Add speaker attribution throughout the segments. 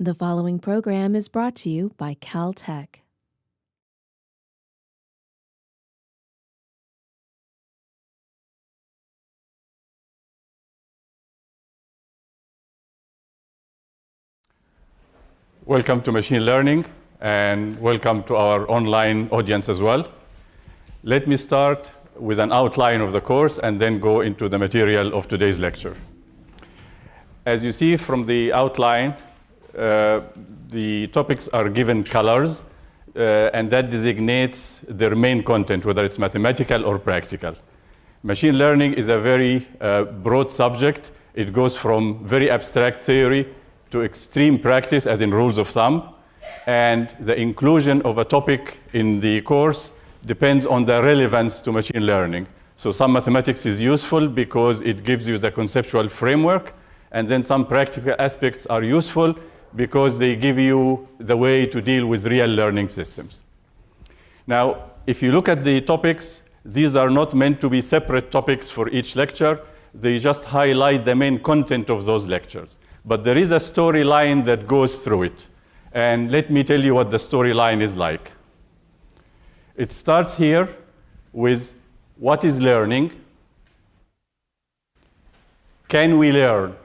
Speaker 1: The following program is brought to you by Caltech.
Speaker 2: Welcome to machine learning, and welcome to our online audience as well. Let me start with an outline of the course and then go into the material of today's lecture. As you see from the outline, the topics are given colors, and that designates their main content, whether it's mathematical or practical. Machine learning is a very broad subject. It goes from very abstract theory to extreme practice, as in rules of thumb, and the inclusion of a topic in the course depends on the relevance to machine learning. So some mathematics is useful because it gives you the conceptual framework, and then some practical aspects are useful because they give you the way to deal with real learning systems. Now, if you look at the topics, these are not meant to be separate topics for each lecture. They just highlight the main content of those lectures. But there is a storyline that goes through it. And let me tell you what the storyline is like. It starts here with what is learning? Can we learn?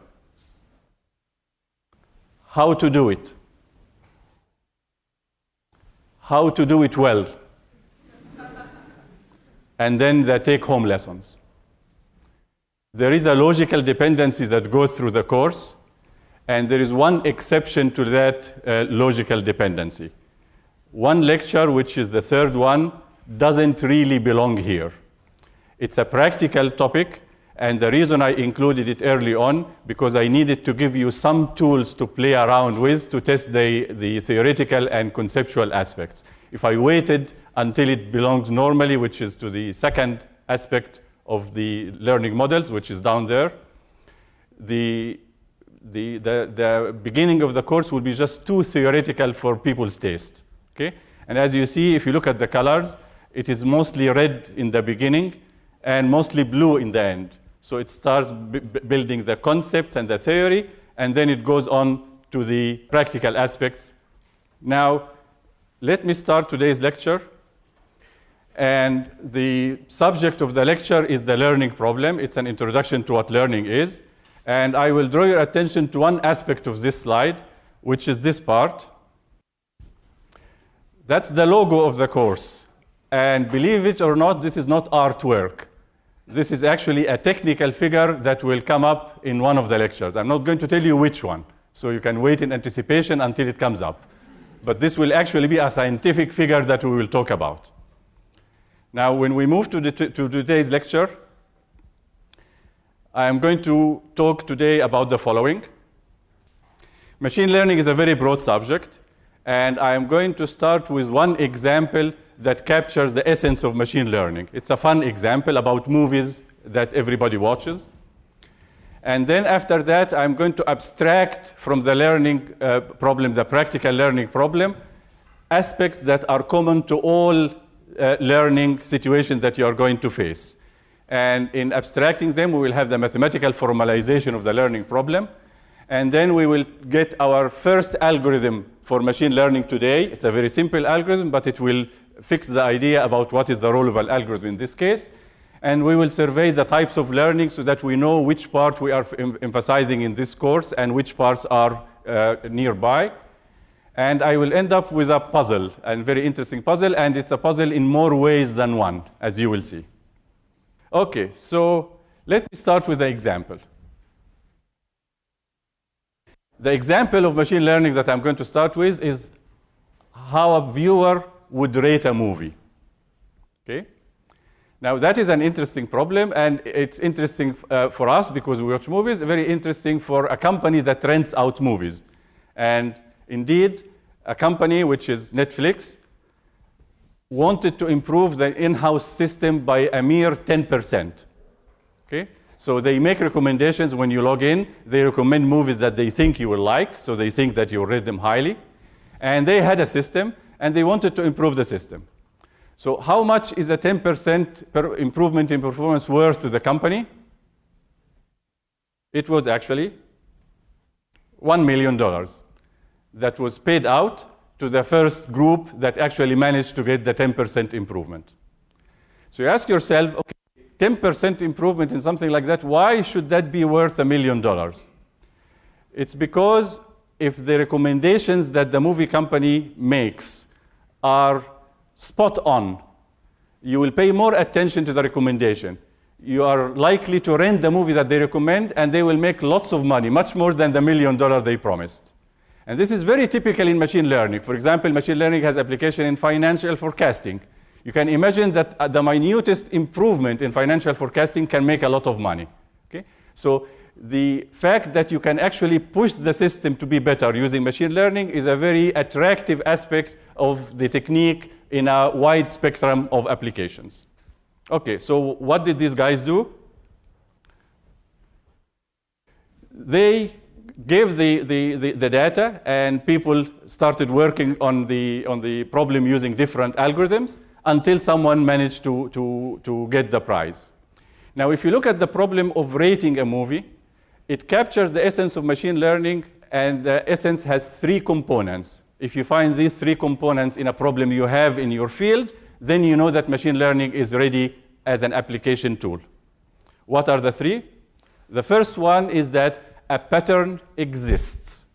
Speaker 2: How to do it? How to do it well? And then the take-home lessons. There is a logical dependency that goes through the course, and there is one exception to that logical dependency. One lecture, which is the third one, doesn't really belong here. It's a practical topic, and the reason I included it early on, because I needed to give you some tools to play around with to test the theoretical and conceptual aspects. If I waited until it belongs normally, which is to the second aspect of the learning models, which is down there, the beginning of the course will be just too theoretical for people's taste. Okay? And as you see, if you look at the colors, it is mostly red in the beginning and mostly blue in the end. So it starts building the concepts and the theory, and then it goes on to the practical aspects. Now, let me start today's lecture. And the subject of the lecture is the learning problem. It's an introduction to what learning is. And I will draw your attention to one aspect of this slide, which is this part. That's the logo of the course. And believe it or not, this is not artwork. This is actually a technical figure that will come up in one of the lectures. I'm not going to tell you which one, so you can wait in anticipation until it comes up. But this will actually be a scientific figure that we will talk about. Now, when we move to today's lecture, I am going to talk today about the following. Machine learning is a very broad subject, and I am going to start with one example that captures the essence of machine learning. It's a fun example about movies that everybody watches. And then after that, I'm going to abstract from the learning problem, the practical learning problem, aspects that are common to all learning situations that you are going to face. And in abstracting them, we will have the mathematical formalization of the learning problem. And then we will get our first algorithm for machine learning today. It's a very simple algorithm, but it will fix the idea about what is the role of an algorithm in this case. And we will survey the types of learning so that we know which part we are emphasizing in this course and which parts are nearby. And I will end up with a puzzle, a very interesting puzzle, and it's a puzzle in more ways than one, as you will see. Okay, so let me start with the example. The example of machine learning that I'm going to start with is how a viewer would rate a movie. Okay? Now, that is an interesting problem, and it's interesting for us because we watch movies, very interesting for a company that rents out movies. And indeed, a company, which is Netflix, wanted to improve the in-house system by a mere 10%. Okay? So they make recommendations when you log in. They recommend movies that they think you will like, so they think that you will rate them highly. And they had a system, and they wanted to improve the system. So how much is a 10% improvement in performance worth to the company? It was actually $1 million. that was paid out to the first group that actually managed to get the 10% improvement. So you ask yourself, okay, 10% improvement in something like that, why should that be worth $1 million? It's because if the recommendations that the movie company makes are spot on, you will pay more attention to the recommendation. You are likely to rent the movie that they recommend, and they will make lots of money, much more than the $1 million they promised. And this is very typical in machine learning. For example, machine learning has application in financial forecasting. You can imagine that the minutest improvement in financial forecasting can make a lot of money. Okay? So the fact that you can actually push the system to be better using machine learning is a very attractive aspect of the technique in a wide spectrum of applications. Okay, so what did these guys do? They gave the data, and people started working on the problem using different algorithms until someone managed to get the prize. Now, if you look at the problem of rating a movie, it captures the essence of machine learning, and the essence has 3 components. If you find these 3 components in a problem you have in your field, then you know that machine learning is ready as an application tool. What are the 3? The first one is that a pattern exists.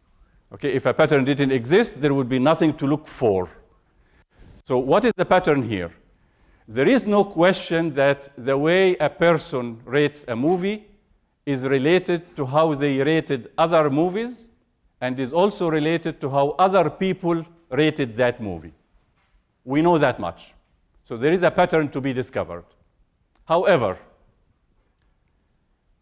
Speaker 2: Okay, if a pattern didn't exist, there would be nothing to look for. So what is the pattern here? There is no question that the way a person rates a movie is related to how they rated other movies, and is also related to how other people rated that movie. We know that much. So there is a pattern to be discovered. However,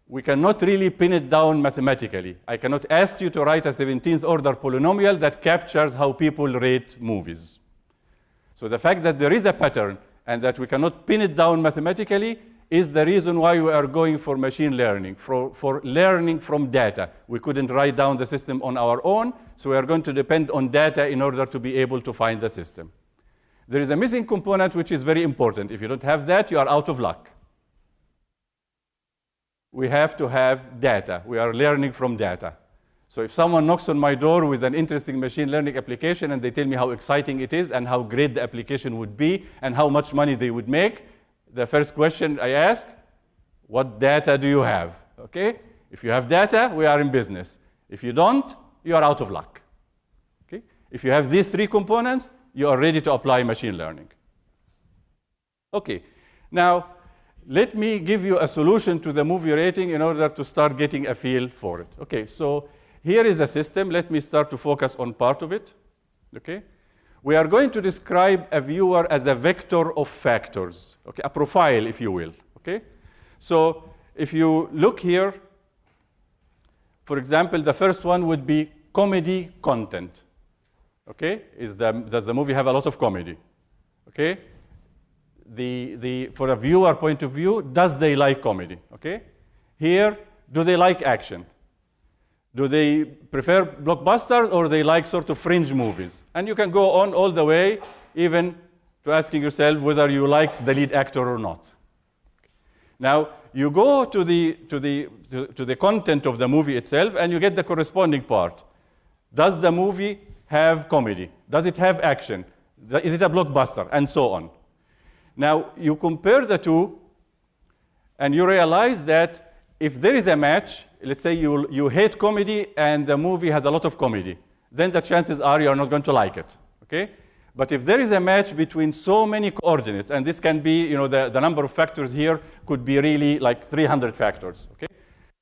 Speaker 2: we cannot really pin it down mathematically. I cannot ask you to write a 17th order polynomial that captures how people rate movies. So the fact that there is a pattern and that we cannot pin it down mathematically is the reason why we are going for machine learning, for learning from data. We couldn't write down the system on our own, so we are going to depend on data in order to be able to find the system. There is a missing component which is very important. If you don't have that, you are out of luck. We have to have data. We are learning from data. So if someone knocks on my door with an interesting machine learning application and they tell me how exciting it is and how great the application would be and how much money they would make, the first question I ask, what data do you have? Okay? If you have data, we are in business. If you don't, you are out of luck. Okay? If you have these 3 components, you are ready to apply machine learning. Okay. Now, let me give you a solution to the movie rating in order to start getting a feel for it. Okay, so here is a system. Let me start to focus on part of it. Okay? We are going to describe a viewer as a vector of factors, okay? A profile, if you will. Okay? So if you look here, for example, the first one would be comedy content. Okay? Does the movie have a lot of comedy? Okay? For a viewer point of view, does they like comedy? Okay? Here, do they like action? Do they prefer blockbusters, or they like sort of fringe movies? And you can go on all the way, even to asking yourself whether you like the lead actor or not. Now, you go to the content of the movie itself, and you get the corresponding part. Does the movie have comedy? Does it have action? Is it a blockbuster? And so on. Now, you compare the two, and you realize that if there is a match, let's say you hate comedy and the movie has a lot of comedy, then the chances are you are not going to like it. Okay? But if there is a match between so many coordinates, and this can be, the number of factors here could be really like 300 factors. Okay?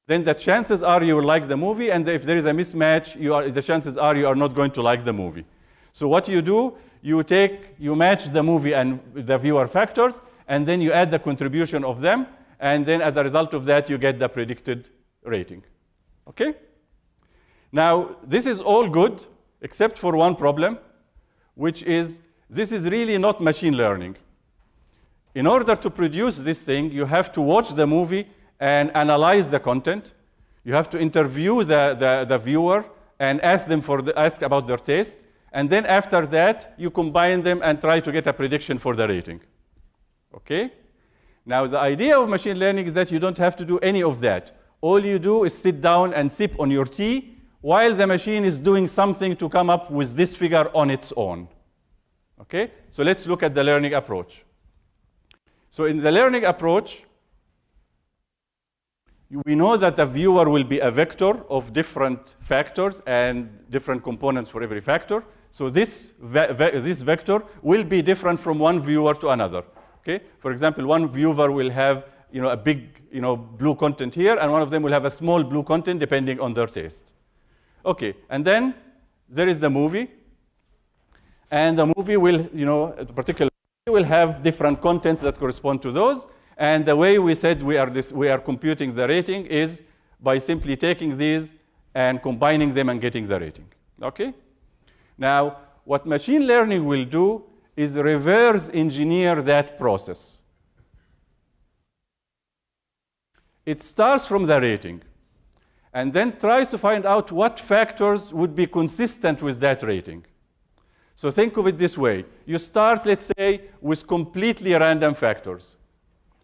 Speaker 2: Then the chances are you will like the movie, and if there is a mismatch, the chances are you are not going to like the movie. So what you do, you match the movie and the viewer factors, and then you add the contribution of them, and then as a result of that, you get the predicted rating. Okay? Now, this is all good, except for one problem, which is this is really not machine learning. In order to produce this thing, you have to watch the movie and analyze the content. You have to interview the viewer and ask about their taste. And then after that, you combine them and try to get a prediction for the rating. Okay? Now, the idea of machine learning is that you don't have to do any of that. All you do is sit down and sip on your tea while the machine is doing something to come up with this figure on its own. Okay? So let's look at the learning approach. So in the learning approach, we know that the viewer will be a vector of different factors and different components for every factor. So this vector will be different from one viewer to another. Okay? For example, one viewer will have a big blue content here, and one of them will have a small blue content depending on their taste. Okay, and then there is the movie, and the movie will, particularly will have different contents that correspond to those. And the way we said we are computing the rating is by simply taking these and combining them and getting the rating. Okay? Now, what machine learning will do is reverse engineer that process. It starts from the rating and then tries to find out what factors would be consistent with that rating. So think of it this way. You start, let's say, with completely random factors.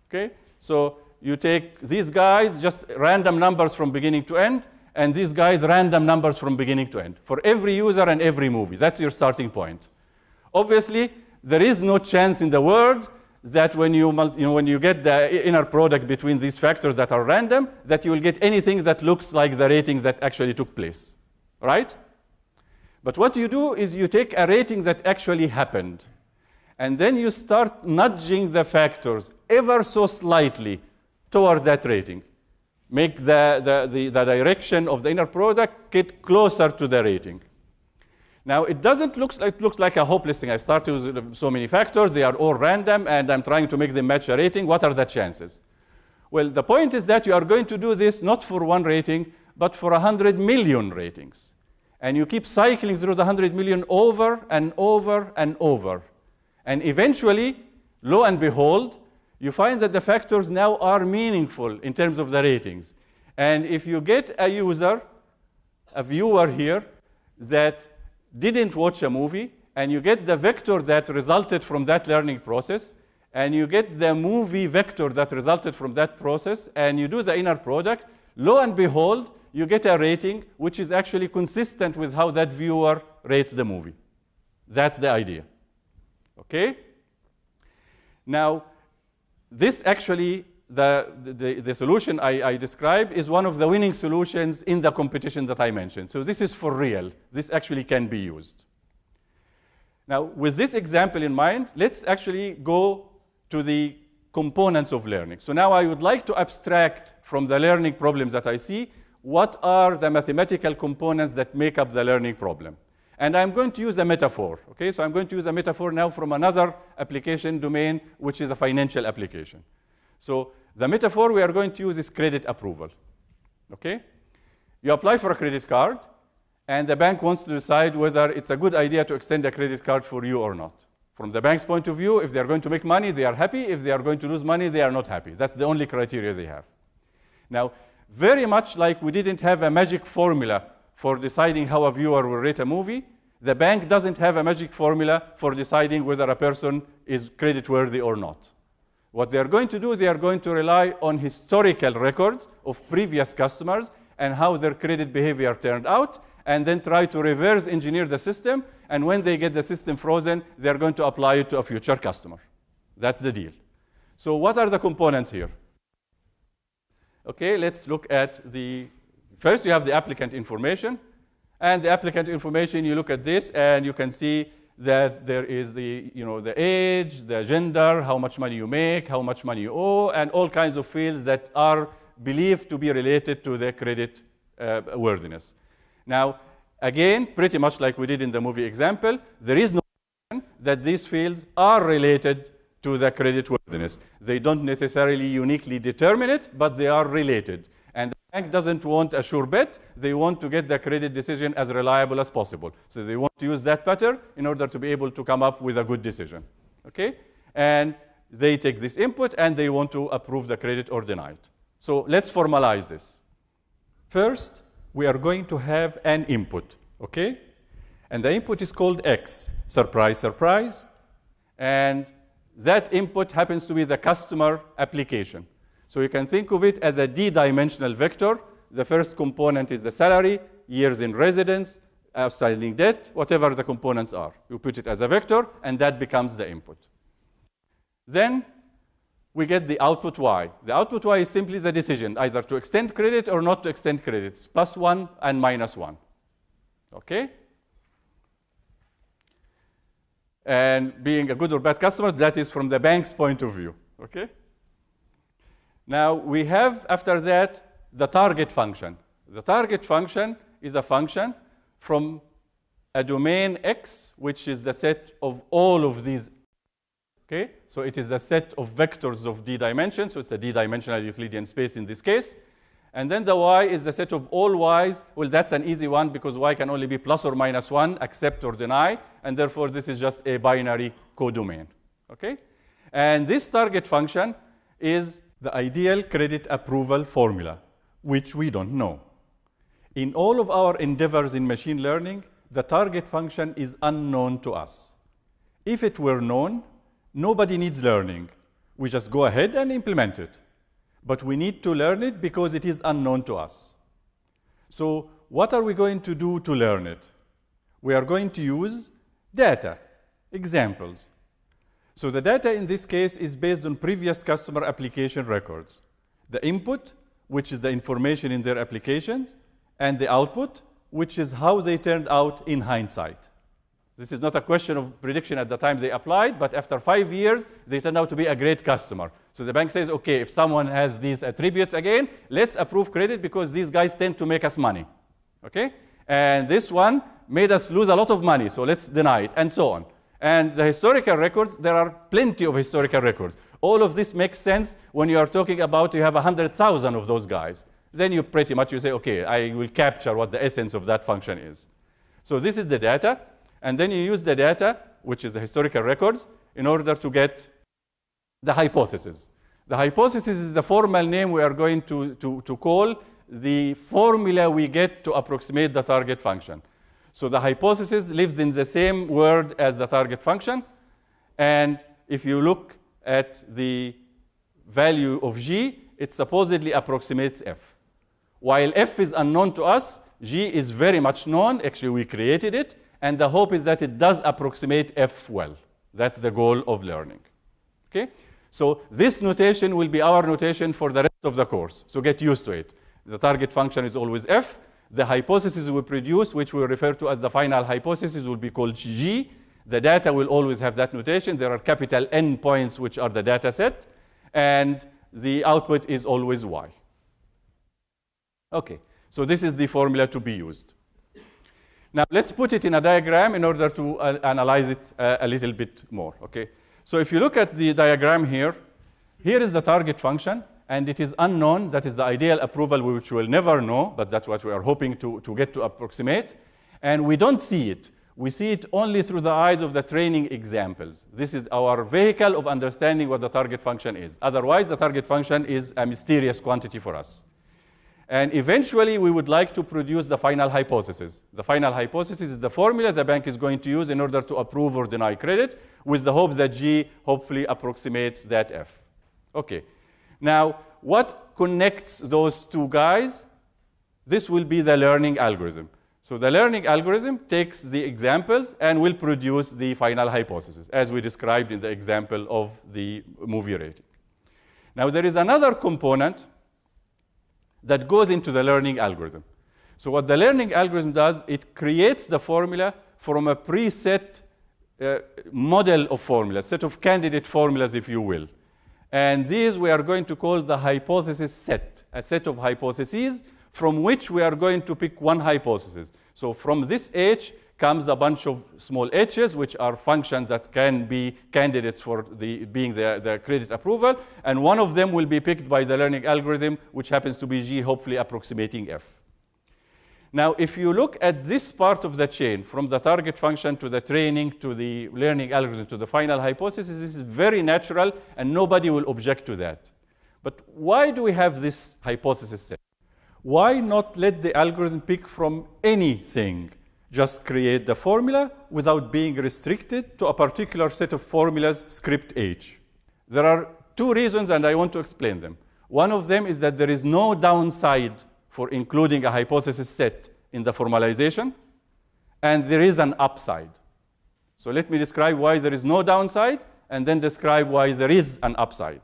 Speaker 2: Okay? So you take these guys, just random numbers from beginning to end, and these guys, random numbers from beginning to end, for every user and every movie. That's your starting point. Obviously, there is no chance in the world that when you get the inner product between these factors that are random, that you will get anything that looks like the rating that actually took place. Right? But what you do is you take a rating that actually happened, and then you start nudging the factors ever so slightly towards that rating. Make the direction of the inner product get closer to the rating. Now, it doesn't look like, it looks like a hopeless thing. I started with so many factors. They are all random, and I'm trying to make them match a rating. What are the chances? Well, the point is that you are going to do this not for one rating, but for 100 million ratings. And you keep cycling through the 100 million over and over and over. And eventually, lo and behold, you find that the factors now are meaningful in terms of the ratings. And if you get a user, a viewer here, that didn't watch a movie, and you get the vector that resulted from that learning process, and you get the movie vector that resulted from that process, and you do the inner product, lo and behold, you get a rating which is actually consistent with how that viewer rates the movie. That's the idea. Okay? Now, this actually, the solution I described is one of the winning solutions in the competition that I mentioned. So this is for real. This actually can be used. Now, with this example in mind, let's actually go to the components of learning. So now I would like to abstract from the learning problems that I see, what are the mathematical components that make up the learning problem? And I'm going to use a metaphor. Okay? So I'm going to use a metaphor now from another application domain, which is a financial application. So the metaphor we are going to use is credit approval. Okay? You apply for a credit card, and the bank wants to decide whether it's a good idea to extend a credit card for you or not. From the bank's point of view, if they are going to make money, they are happy. If they are going to lose money, they are not happy. That's the only criteria they have. Now, very much like we didn't have a magic formula for deciding how a viewer will rate a movie, the bank doesn't have a magic formula for deciding whether a person is creditworthy or not. What they are going to do, they are going to rely on historical records of previous customers and how their credit behavior turned out, and then try to reverse engineer the system, and when they get the system frozen, they are going to apply it to a future customer. That's the deal. So what are the components here? Okay, let's look at first you have the applicant information, and the applicant information, you look at this, and you can see that there is the age, the gender, how much money you make, how much money you owe, and all kinds of fields that are believed to be related to the credit worthiness. Now, again, pretty much like we did in the movie example, there is no question that these fields are related to the credit worthiness. They don't necessarily uniquely determine it, but they are related. And the bank doesn't want a sure bet. They want to get the credit decision as reliable as possible. So they want to use that pattern in order to be able to come up with a good decision. Okay? And they take this input, and they want to approve the credit or deny it. So let's formalize this. First, we are going to have an input, okay? And the input is called X. Surprise, surprise. And that input happens to be the customer application. So you can think of it as a d-dimensional vector. The first component is the salary, years in residence, outstanding debt, whatever the components are. You put it as a vector, and that becomes the input. Then we get the output y. The output y is simply the decision, either to extend credit or not to extend credit. It's +1 and -1. Okay? And being a good or bad customer, that is from the bank's point of view. Okay? Now, we have, after that, the target function. The target function is a function from a domain X, which is the set of all of these. Okay? So it is a set of vectors of d dimensions. So it's a d-dimensional Euclidean space in this case. And then the y is the set of all y's. Well, that's an easy one because y can only be plus or minus 1, accept or deny. And therefore, this is just a binary codomain. Okay? And this target function is the ideal credit approval formula, which we don't know. In all of our endeavors in machine learning, the target function is unknown to us. If it were known, nobody needs learning. We just go ahead and implement it. But we need to learn it because it is unknown to us. So what are we going to do to learn it? We are going to use data, examples. So the data in this case is based on previous customer application records. The input, which is the information in their applications, and the output, which is how they turned out in hindsight. This is not a question of prediction at the time they applied, but after 5 years, they turned out to be a great customer. So the bank says, okay, if someone has these attributes again, let's approve credit because these guys tend to make us money. Okay? And this one made us lose a lot of money, so let's deny it, and so on. And the historical records, there are plenty of historical records. All of this makes sense when you are talking about you have 100,000 of those guys. Then you pretty much you say, okay, I will capture what the essence of that function is. So this is the data. And then you use the data, which is the historical records, in order to get the hypothesis. The hypothesis is the formal name we are going to call the formula we get to approximate the target function. So the hypothesis lives in the same word as the target function. And if you look at the value of g, it supposedly approximates f. While f is unknown to us, g is very much known. Actually, we created it. And the hope is that it does approximate f well. That's the goal of learning. Okay? So this notation will be our notation for the rest of the course. So get used to it. The target function is always f. The hypothesis we produce, which we refer to as the final hypothesis, will be called g. The data will always have that notation. There are capital N points, which are the data set. And the output is always y. Okay. So this is the formula to be used. Now, let's put it in a diagram in order to analyze it a little bit more, okay? So if you look at the diagram here, here is the target function, and it is unknown. That is the ideal approval, which we'll never know, but that's what we are hoping to get to approximate. And we don't see it. We see it only through the eyes of the training examples. This is our vehicle of understanding what the target function is. Otherwise, the target function is a mysterious quantity for us. And eventually, we would like to produce the final hypothesis. The final hypothesis is the formula the bank is going to use in order to approve or deny credit, with the hopes that G hopefully approximates that F. Okay. Now, what connects those two guys? This will be the learning algorithm. So the learning algorithm takes the examples and will produce the final hypothesis, as we described in the example of the movie rating. Now, there is another component that goes into the learning algorithm. So what the learning algorithm does, it creates the formula from a preset model of formulas, set of candidate formulas, if you will. And these we are going to call the hypothesis set, a set of hypotheses from which we are going to pick one hypothesis. So from this H comes a bunch of small h's, which are functions that can be candidates for being the credit approval. And one of them will be picked by the learning algorithm, which happens to be G, hopefully approximating F. Now, if you look at this part of the chain, from the target function to the training to the learning algorithm to the final hypothesis, this is very natural, and nobody will object to that. But why do we have this hypothesis set? Why not let the algorithm pick from anything? Just create the formula without being restricted to a particular set of formulas, script H. There are two reasons, and I want to explain them. One of them is that there is no downside for including a hypothesis set in the formalization, and there is an upside. So let me describe why there is no downside, and then describe why there is an upside.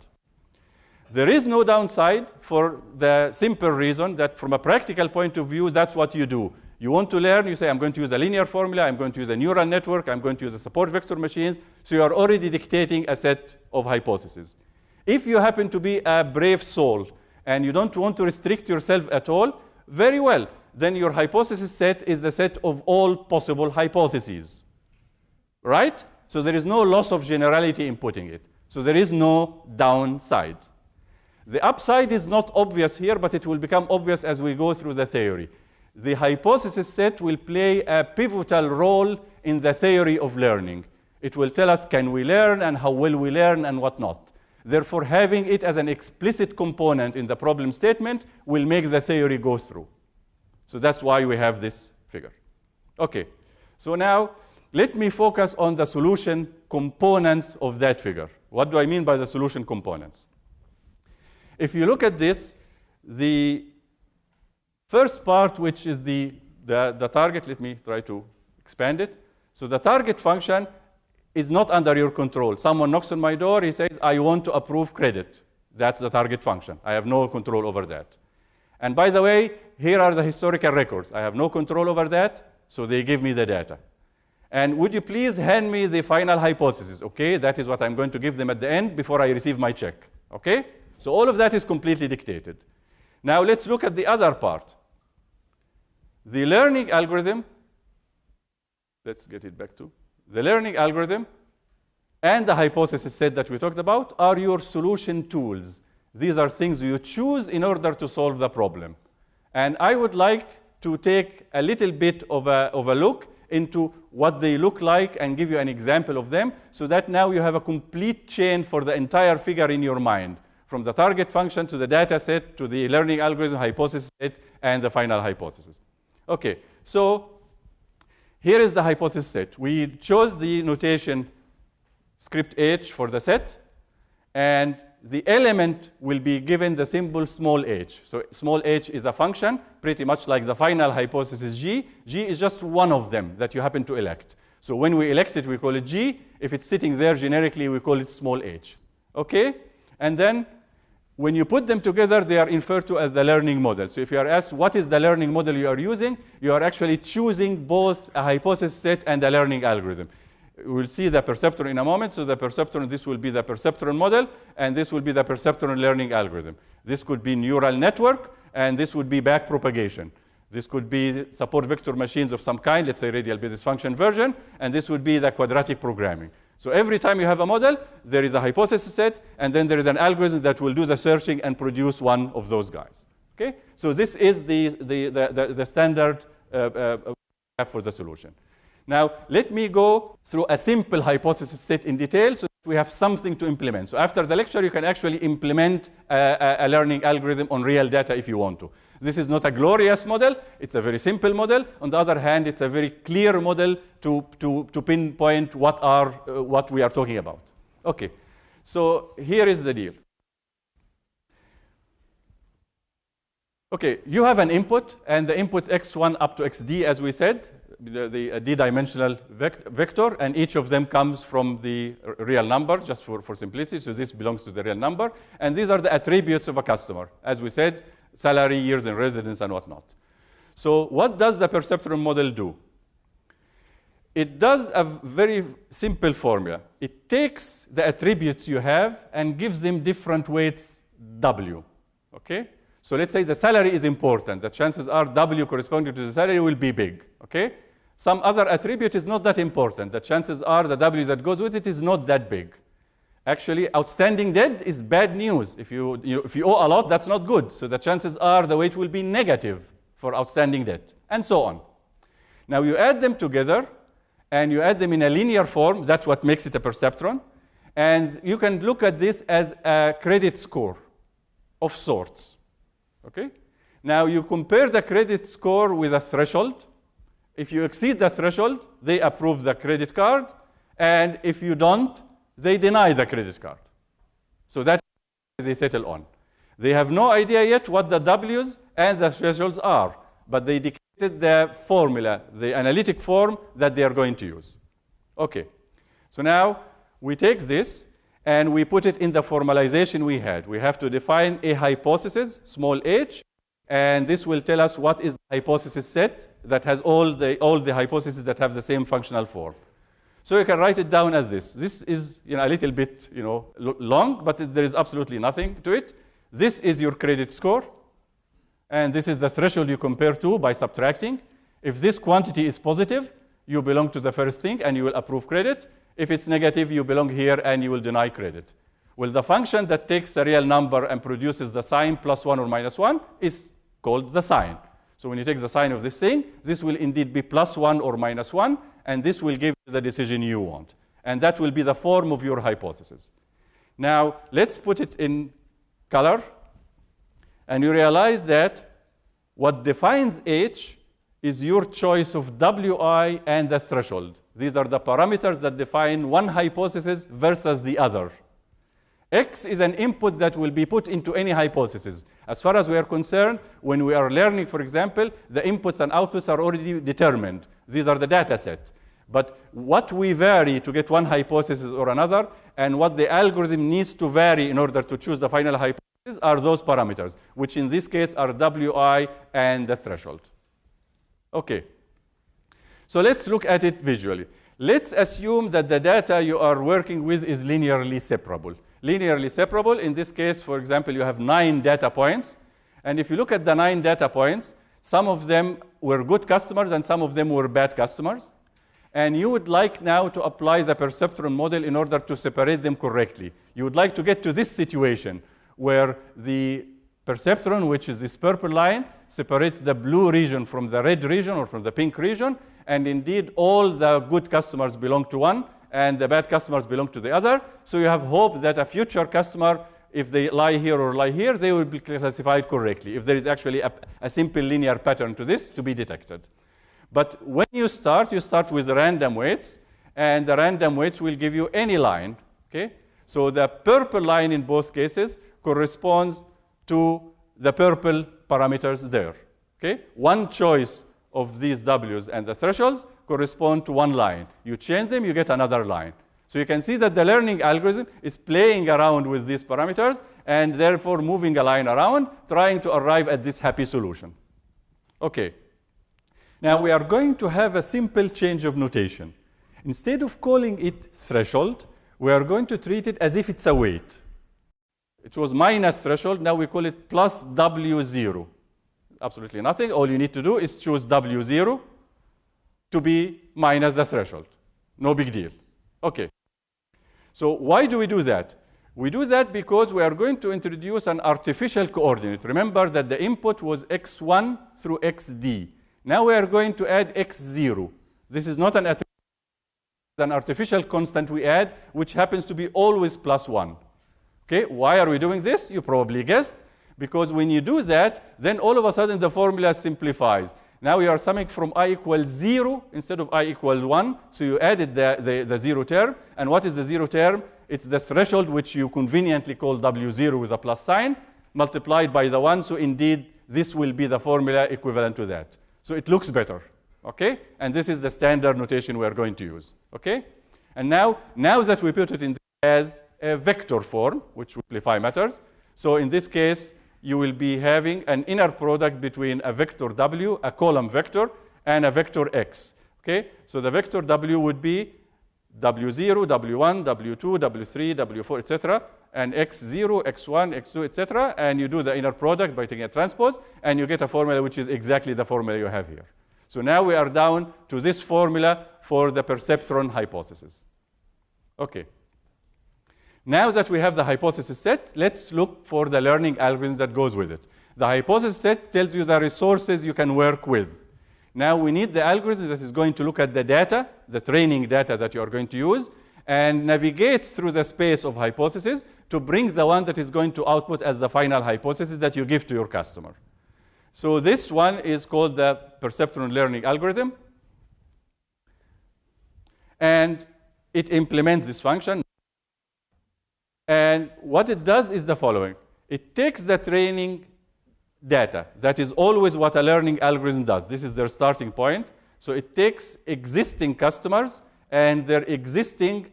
Speaker 2: There is no downside for the simple reason that from a practical point of view, that's what you do. You want to learn, you say, I'm going to use a linear formula, I'm going to use a neural network, I'm going to use a support vector machines. So you are already dictating a set of hypotheses. If you happen to be a brave soul and you don't want to restrict yourself at all, very well. Then your hypothesis set is the set of all possible hypotheses. Right? So there is no loss of generality in putting it. So there is no downside. The upside is not obvious here, but it will become obvious as we go through the theory. The hypothesis set will play a pivotal role in the theory of learning. It will tell us, can we learn, and how will we learn, and what not. Therefore, having it as an explicit component in the problem statement will make the theory go through. So that's why we have this figure. Okay, so now let me focus on the solution components of that figure. What do I mean by the solution components? If you look at this, the first part, which is the target, let me try to expand it. So the target function is not under your control. Someone knocks on my door, he says, I want to approve credit. That's the target function. I have no control over that. And by the way, here are the historical records. I have no control over that, so they give me the data. And would you please hand me the final hypothesis? Okay, that is what I'm going to give them at the end before I receive my check. Okay? So all of that is completely dictated. Now let's look at the other part. The learning algorithm, let's get it back to, the learning algorithm and the hypothesis set that we talked about are your solution tools. These are things you choose in order to solve the problem. And I would like to take a little bit of a look into what they look like and give you an example of them so that now you have a complete chain for the entire figure in your mind, from the target function to the data set to the learning algorithm, hypothesis set, and the final hypothesis. Okay, so here is the hypothesis set. We chose the notation script H for the set, and the element will be given the symbol small h. So small h is a function, pretty much like the final hypothesis G. G is just one of them that you happen to elect. So when we elect it, we call it G. If it's sitting there generically, we call it small h. Okay? And then when you put them together, they are referred to as the learning model. So if you are asked what is the learning model you are using, you are actually choosing both a hypothesis set and a learning algorithm. We'll see the perceptron in a moment. So the perceptron, this will be the perceptron model, and this will be the perceptron learning algorithm. This could be neural network, and this would be back propagation. This could be support vector machines of some kind, let's say radial basis function version, and this would be the quadratic programming. So every time you have a model, there is a hypothesis set, and then there is an algorithm that will do the searching and produce one of those guys. Okay? So this is the standard for the solution. Now, let me go through a simple hypothesis set in detail so that we have something to implement. So after the lecture, you can actually implement a learning algorithm on real data if you want to. This is not a glorious model. It's a very simple model. On the other hand, it's a very clear model to pinpoint what we are talking about. Okay, so here is the deal. Okay, you have an input, and the input x1 up to xd, as we said, the d-dimensional vector, and each of them comes from the real number, just for simplicity. So this belongs to the real number. And these are the attributes of a customer, as we said, salary, years in residence, and whatnot. So what does the perceptron model do? It does a very simple formula. It takes the attributes you have and gives them different weights W. Okay? So let's say the salary is important. The chances are W corresponding to the salary will be big. Okay? Some other attribute is not that important. The chances are the W that goes with it is not that big. Actually, outstanding debt is bad news. If you owe a lot, that's not good. So the chances are the weight will be negative for outstanding debt, and so on. Now you add them together, and you add them in a linear form. That's what makes it a perceptron. And you can look at this as a credit score of sorts. Okay? Now you compare the credit score with a threshold. If you exceed the threshold, they approve the credit card. And if you don't, they deny the credit card. So that's what they settle on. They have no idea yet what the W's and the thresholds are, but they dictate the formula, the analytic form that they are going to use. Okay, so now we take this and we put it in the formalization we had. We have to define a hypothesis, small h, and this will tell us what is the hypothesis set that has all the hypotheses that have the same functional form. So you can write it down as this. This is a little bit long, but there is absolutely nothing to it. This is your credit score, and this is the threshold you compare to by subtracting. If this quantity is positive, you belong to the first thing and you will approve credit. If it's negative, you belong here and you will deny credit. Well, the function that takes a real number and produces the sign +1 or -1 is called the sign. So when you take the sign of this thing, this will indeed be +1 or -1, and this will give you the decision you want. And that will be the form of your hypothesis. Now, let's put it in color. And you realize that what defines H is your choice of Wi and the threshold. These are the parameters that define one hypothesis versus the other. X is an input that will be put into any hypothesis. As far as we are concerned, when we are learning, for example, the inputs and outputs are already determined. These are the data set. But what we vary to get one hypothesis or another, and what the algorithm needs to vary in order to choose the final hypothesis are those parameters, which in this case are Wi and the threshold. Okay. So let's look at it visually. Let's assume that the data you are working with is linearly separable. Linearly separable, in this case, for example, you have 9 data points. And if you look at the 9 data points, some of them were good customers and some of them were bad customers. And you would like now to apply the perceptron model in order to separate them correctly. You would like to get to this situation where the perceptron, which is this purple line, separates the blue region from the red region or from the pink region. And indeed, all the good customers belong to one, and the bad customers belong to the other. So you have hope that a future customer, if they lie here or lie here, they will be classified correctly, if there is actually a simple linear pattern to this to be detected. But when you start with random weights, and the random weights will give you any line. Okay? So the purple line in both cases corresponds to the purple parameters there. Okay? One choice of these W's and the thresholds correspond to one line. You change them, you get another line. So you can see that the learning algorithm is playing around with these parameters and therefore moving a line around, trying to arrive at this happy solution. Okay. Now we are going to have a simple change of notation. Instead of calling it threshold, we are going to treat it as if it's a weight. It was minus threshold, now we call it plus W0. Absolutely nothing. All you need to do is choose W0 to be minus the threshold. No big deal. Okay. So why do we do that? We do that because we are going to introduce an artificial coordinate. Remember that the input was x1 through xd. Now we are going to add x0. This is not an artificial constant we add, which happens to be always +1. Okay, why are we doing this? You probably guessed. Because when you do that, then all of a sudden the formula simplifies. Now we are summing from I equals 0 instead of I equals 1. So you added the 0 term. And what is the 0 term? It's the threshold, which you conveniently call W0 with a plus sign, multiplied by the 1. So indeed, this will be the formula equivalent to that. So it looks better. Okay? And this is the standard notation we are going to use. Okay? And now that we put it in as a vector form, which will simplify matters. So in this case, you will be having an inner product between a vector W, a column vector, and a vector X. Okay? So the vector W would be W0, W1, W2, W3, W4, etc. And X0, X1, X2, etc. And you do the inner product by taking a transpose, and you get a formula which is exactly the formula you have here. So now we are down to this formula for the perceptron hypothesis. Okay. Now that we have the hypothesis set, let's look for the learning algorithm that goes with it. The hypothesis set tells you the resources you can work with. Now we need the algorithm that is going to look at the data, the training data that you are going to use, and navigates through the space of hypotheses to bring the one that is going to output as the final hypothesis that you give to your customer. So this one is called the perceptron learning algorithm. And it implements this function. And what it does is the following. It takes the training data. That is always what a learning algorithm does. This is their starting point. So it takes existing customers and their existing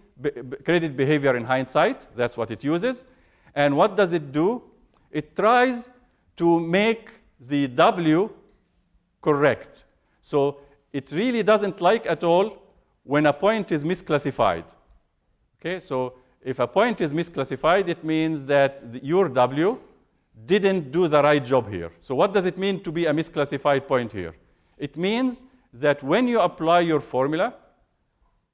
Speaker 2: credit behavior in hindsight. That's what it uses. And what does it do? It tries to make the W correct. So it really doesn't like at all when a point is misclassified. Okay, so if a point is misclassified, it means that your W didn't do the right job here. So what does it mean to be a misclassified point here? It means that when you apply your formula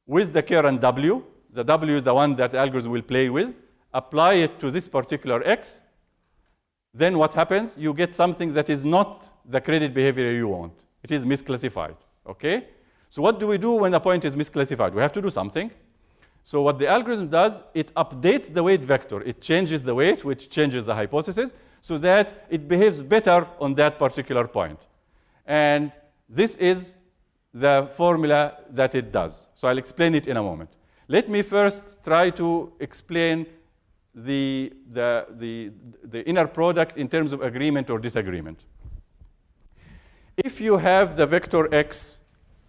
Speaker 2: with the current W, the W is the one that the algorithm will play with, apply it to this particular X, then what happens? You get something that is not the credit behavior you want. It is misclassified, okay? So what do we do when a point is misclassified? We have to do something. So what the algorithm does, it updates the weight vector. It changes the weight, which changes the hypothesis, so that it behaves better on that particular point. And this is the formula that it does. So I'll explain it in a moment. Let me first try to explain the inner product in terms of agreement or disagreement. If you have the vector x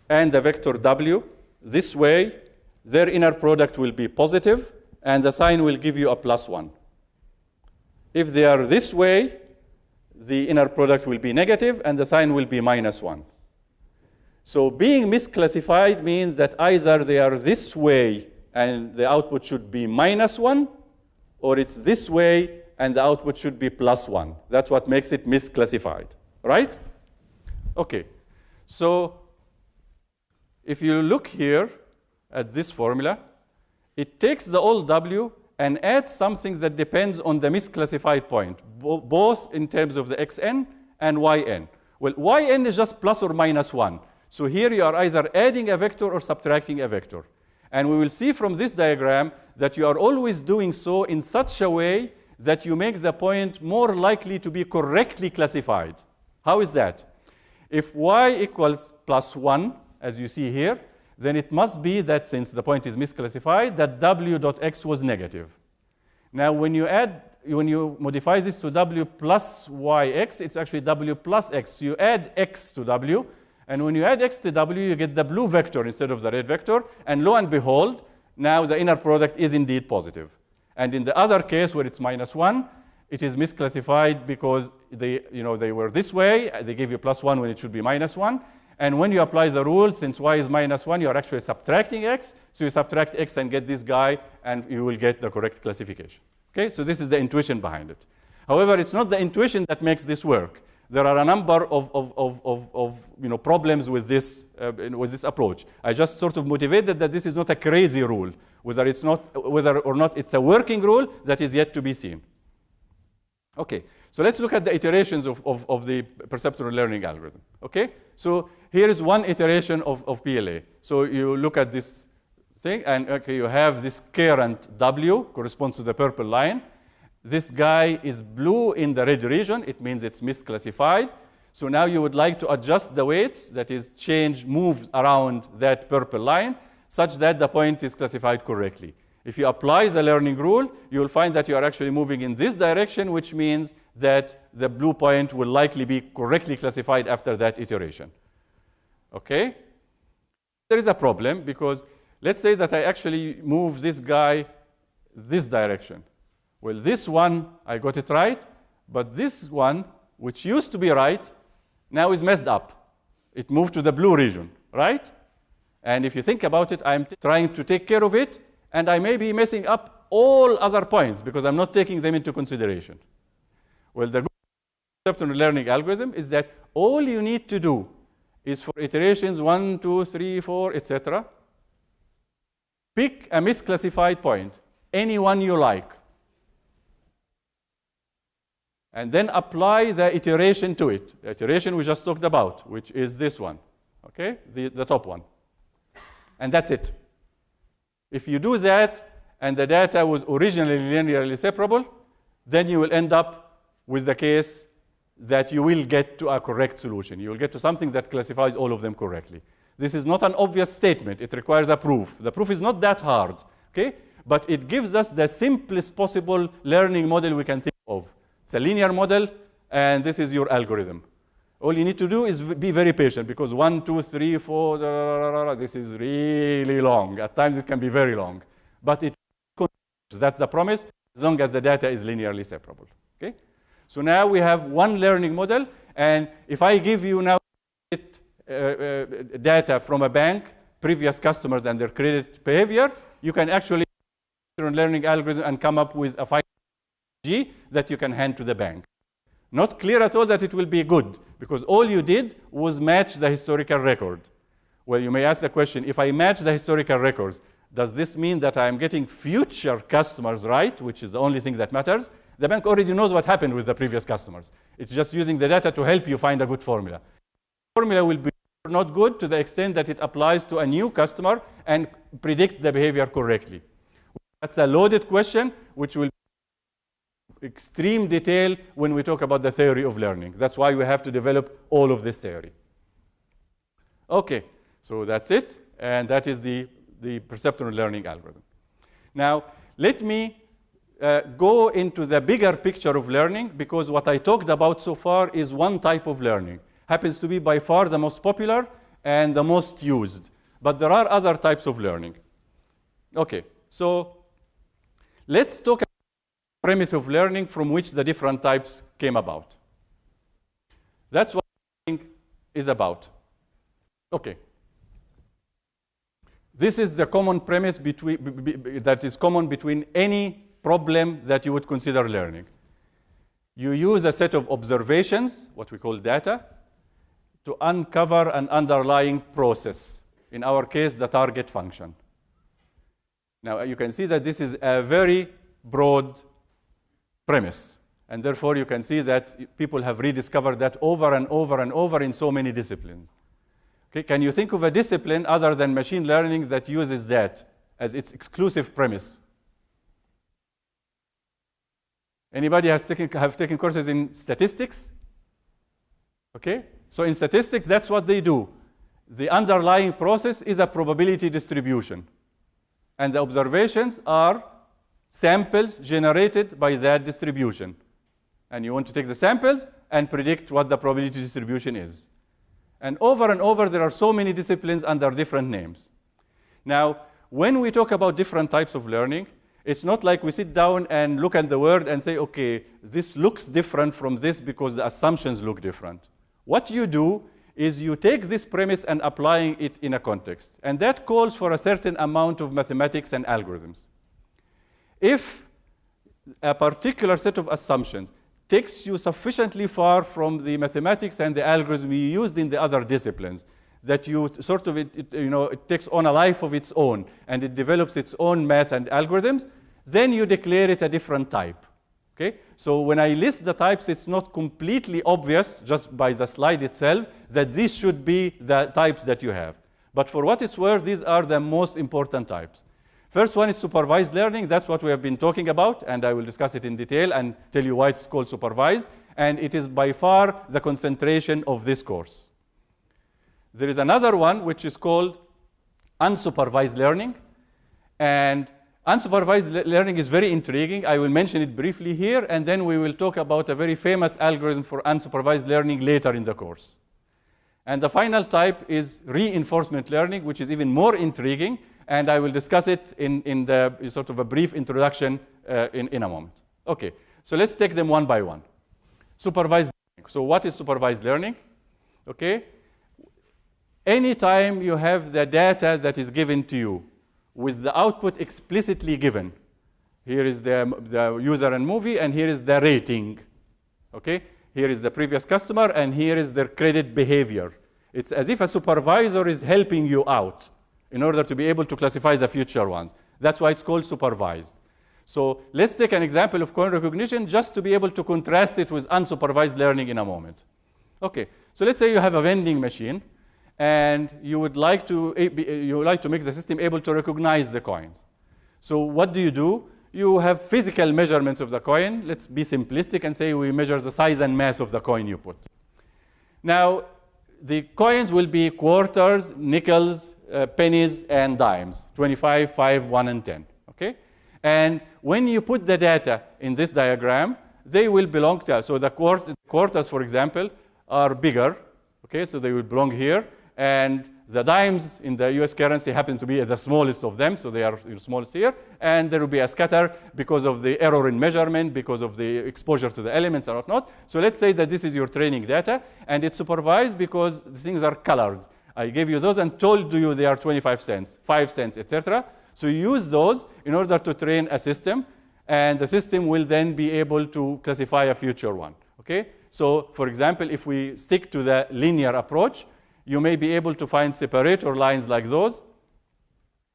Speaker 2: and the vector w, this way, their inner product will be positive, and the sign will give you a +1. If they are this way, the inner product will be negative, and the sign will be -1. So being misclassified means that either they are this way, and the output should be -1, or it's this way, and the output should be +1. That's what makes it misclassified, right? Okay, so if you look here at this formula, it takes the old W and adds something that depends on the misclassified point, both in terms of the xn and yn. Well, yn is just plus or minus 1. So here you are either adding a vector or subtracting a vector. And we will see from this diagram that you are always doing so in such a way that you make the point more likely to be correctly classified. How is that? If y equals +1, as you see here, then it must be that since the point is misclassified, that w.x was negative. Now, when you modify this to w plus yx, it's actually w plus x. You add x to w, and when you add x to w, you get the blue vector instead of the red vector, and lo and behold, now the inner product is indeed positive. And in the other case, where it's -1, it is misclassified because they were this way. They gave you +1 when it should be -1. And when you apply the rule, since y is -1, you are actually subtracting x. So you subtract x and get this guy, and you will get the correct classification. Okay, so this is the intuition behind it. However, it's not the intuition that makes this work. There are a number of problems with this approach. I just sort of motivated that this is not a crazy rule, whether or not it's a working rule that is yet to be seen. Okay, so let's look at the iterations of the perceptual learning algorithm. Okay, so here is one iteration of PLA. So you look at this thing, and okay, you have this current W corresponds to the purple line. This guy is blue in the red region. It means it's misclassified. So now you would like to adjust the weights, that is, move around that purple line, such that the point is classified correctly. If you apply the learning rule, you will find that you are actually moving in this direction, which means that the blue point will likely be correctly classified after that iteration. Okay? There is a problem, because let's say that I actually move this guy this direction. Well, this one, I got it right, but this one, which used to be right, now is messed up. It moved to the blue region, right? And if you think about it, I'm trying to take care of it, and I may be messing up all other points because I'm not taking them into consideration. Well, the good perceptual learning algorithm is that all you need to do is for iterations 1, 2, 3, 4, etc., pick a misclassified point, any one you like, and then apply the iteration to it. The iteration we just talked about, which is this one, okay, the top one. And that's it. If you do that, and the data was originally linearly separable, then you will end up with the case that you will get to a correct solution. You will get to something that classifies all of them correctly. This is not an obvious statement. It requires a proof. The proof is not that hard, okay? But it gives us the simplest possible learning model we can think of. It's a linear model and this is your algorithm. All you need to do is be very patient, because 1, 2, 3, 4, this is really long. At times it can be very long. But it continues. That's the promise, as long as the data is linearly separable. Okay? So now we have one learning model, and if I give you now data from a bank, previous customers and their credit behavior, you can actually learning algorithm and come up with a G that you can hand to the bank. Not clear at all that it will be good, because all you did was match the historical record. Well, you may ask the question, if I match the historical records, does this mean that I'm getting future customers right, which is the only thing that matters? The bank already knows what happened with the previous customers. It's just using the data to help you find a good formula. The formula will be not good to the extent that it applies to a new customer and predicts the behavior correctly. That's a loaded question, which will be extreme detail when we talk about the theory of learning. That's why we have to develop all of this theory. Okay, so that's it, and that is the perceptual learning algorithm. Now, let me go into the bigger picture of learning, because what I talked about so far is one type of learning. Happens to be by far the most popular and the most used. But there are other types of learning. Okay, so let's talk about the premise of learning from which the different types came about. That's what learning is about. Okay. This is the common premise that is common between any problem that you would consider learning. You use a set of observations, what we call data, to uncover an underlying process. In our case, the target function. Now, you can see that this is a very broad premise. And therefore, you can see that people have rediscovered that over and over and over in so many disciplines. Okay, can you think of a discipline other than machine learning that uses that as its exclusive premise? Anybody have taken courses in statistics? Okay, so in statistics, that's what they do. The underlying process is a probability distribution. And the observations are samples generated by that distribution. And you want to take the samples and predict what the probability distribution is. And over, there are so many disciplines under different names. Now, when we talk about different types of learning, it's not like we sit down and look at the word and say, okay, this looks different from this because the assumptions look different. What you do is you take this premise and applying it in a context. And that calls for a certain amount of mathematics and algorithms. If a particular set of assumptions takes you sufficiently far from the mathematics and the algorithm you used in the other disciplines, that you sort of, it takes on a life of its own, and it develops its own math and algorithms, then you declare it a different type. Okay? So when I list the types, it's not completely obvious, just by the slide itself, that these should be the types that you have. But for what it's worth, these are the most important types. First one is supervised learning. That's what we have been talking about, and I will discuss it in detail and tell you why it's called supervised. And it is by far the concentration of this course. There is another one which is called unsupervised learning. And unsupervised learning is very intriguing. I will mention it briefly here, and then we will talk about a very famous algorithm for unsupervised learning later in the course. And the final type is reinforcement learning, which is even more intriguing, and I will discuss it in the sort of a brief introduction in a moment. Okay, so let's take them one by one. Supervised learning. So what is supervised learning? Okay, anytime you have the data that is given to you with the output explicitly given, here is the user and movie, and here is the rating. Okay, here is the previous customer, and here is their credit behavior. It's as if a supervisor is helping you out in order to be able to classify the future ones. That's why it's called supervised. So let's take an example of coin recognition just to be able to contrast it with unsupervised learning in a moment. Okay, so let's say you have a vending machine, and you would like to make the system able to recognize the coins. So what do? You have physical measurements of the coin. Let's be simplistic and say we measure the size and mass of the coin you put. Now, the coins will be quarters, nickels, pennies, and dimes, 25, 5, 1, and 10. Okay? And when you put the data in this diagram, they will belong to, so the quarters, for example, are bigger, okay, so they will belong here, and the dimes in the US currency happen to be the smallest of them, so they are smallest here, and there will be a scatter because of the error in measurement, because of the exposure to the elements or whatnot. So let's say that this is your training data, and it's supervised because the things are colored. I gave you those and told you they are 25 cents, 5 cents, etc. So you use those in order to train a system, and the system will then be able to classify a future one, okay? So, for example, if we stick to the linear approach, you may be able to find separator lines like those,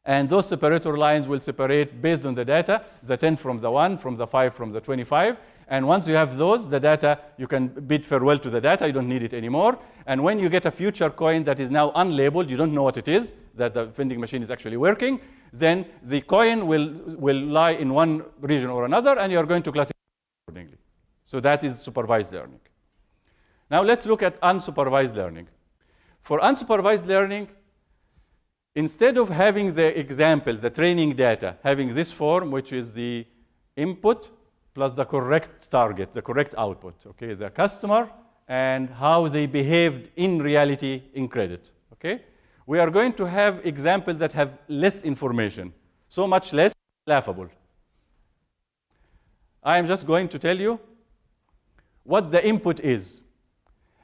Speaker 2: and those separator lines will separate based on the data, the 10 from the 1, from the 5 from the 25, and once you have those, the data, you can bid farewell to the data, you don't need it anymore, and when you get a future coin that is now unlabeled, you don't know what it is, that the vending machine is actually working, then the coin will lie in one region or another, and you're going to classify accordingly. So that is supervised learning. Now let's look at unsupervised learning. For unsupervised learning, instead of having the examples, the training data, having this form, which is the input plus the correct target, the correct output, okay, the customer and how they behaved in reality in credit, okay? We are going to have examples that have less information, so much less, laughable. I am just going to tell you what the input is.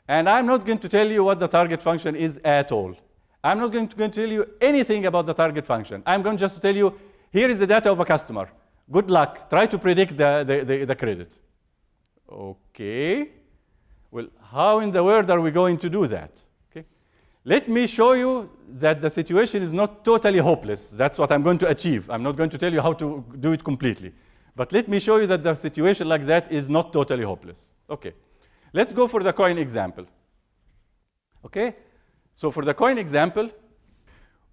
Speaker 2: And I'm not going to tell you what the target function is at all. I'm not going to tell you anything about the target function. I'm going just to tell you, here is the data of a customer. Good luck. Try to predict the credit. Okay. Well, how in the world are we going to do that? Okay. Let me show you that the situation is not totally hopeless. That's what I'm going to achieve. I'm not going to tell you how to do it completely. But let me show you that the situation like that is not totally hopeless. Okay. Let's go for the coin example. Okay? So for the coin example,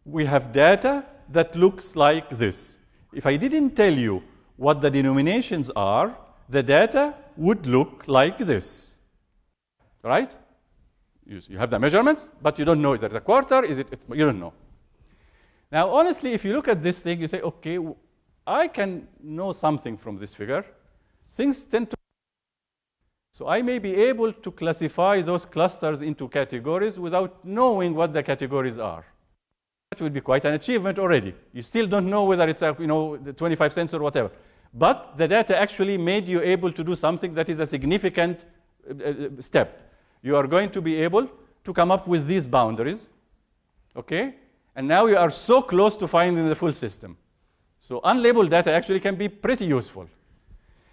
Speaker 2: we have data that looks like this. If I didn't tell you what the denominations are, the data would look like this. Right? You have the measurements, but you don't know, is it a quarter? You don't know. Now, honestly, if you look at this thing, you say, okay, I can know something from this figure. Things tend to. So I may be able to classify those clusters into categories without knowing what the categories are. That would be quite an achievement already. You still don't know whether it's the 25 cents or whatever. But the data actually made you able to do something that is a significant step. You are going to be able to come up with these boundaries, okay? And now you are so close to finding the full system. So unlabeled data actually can be pretty useful.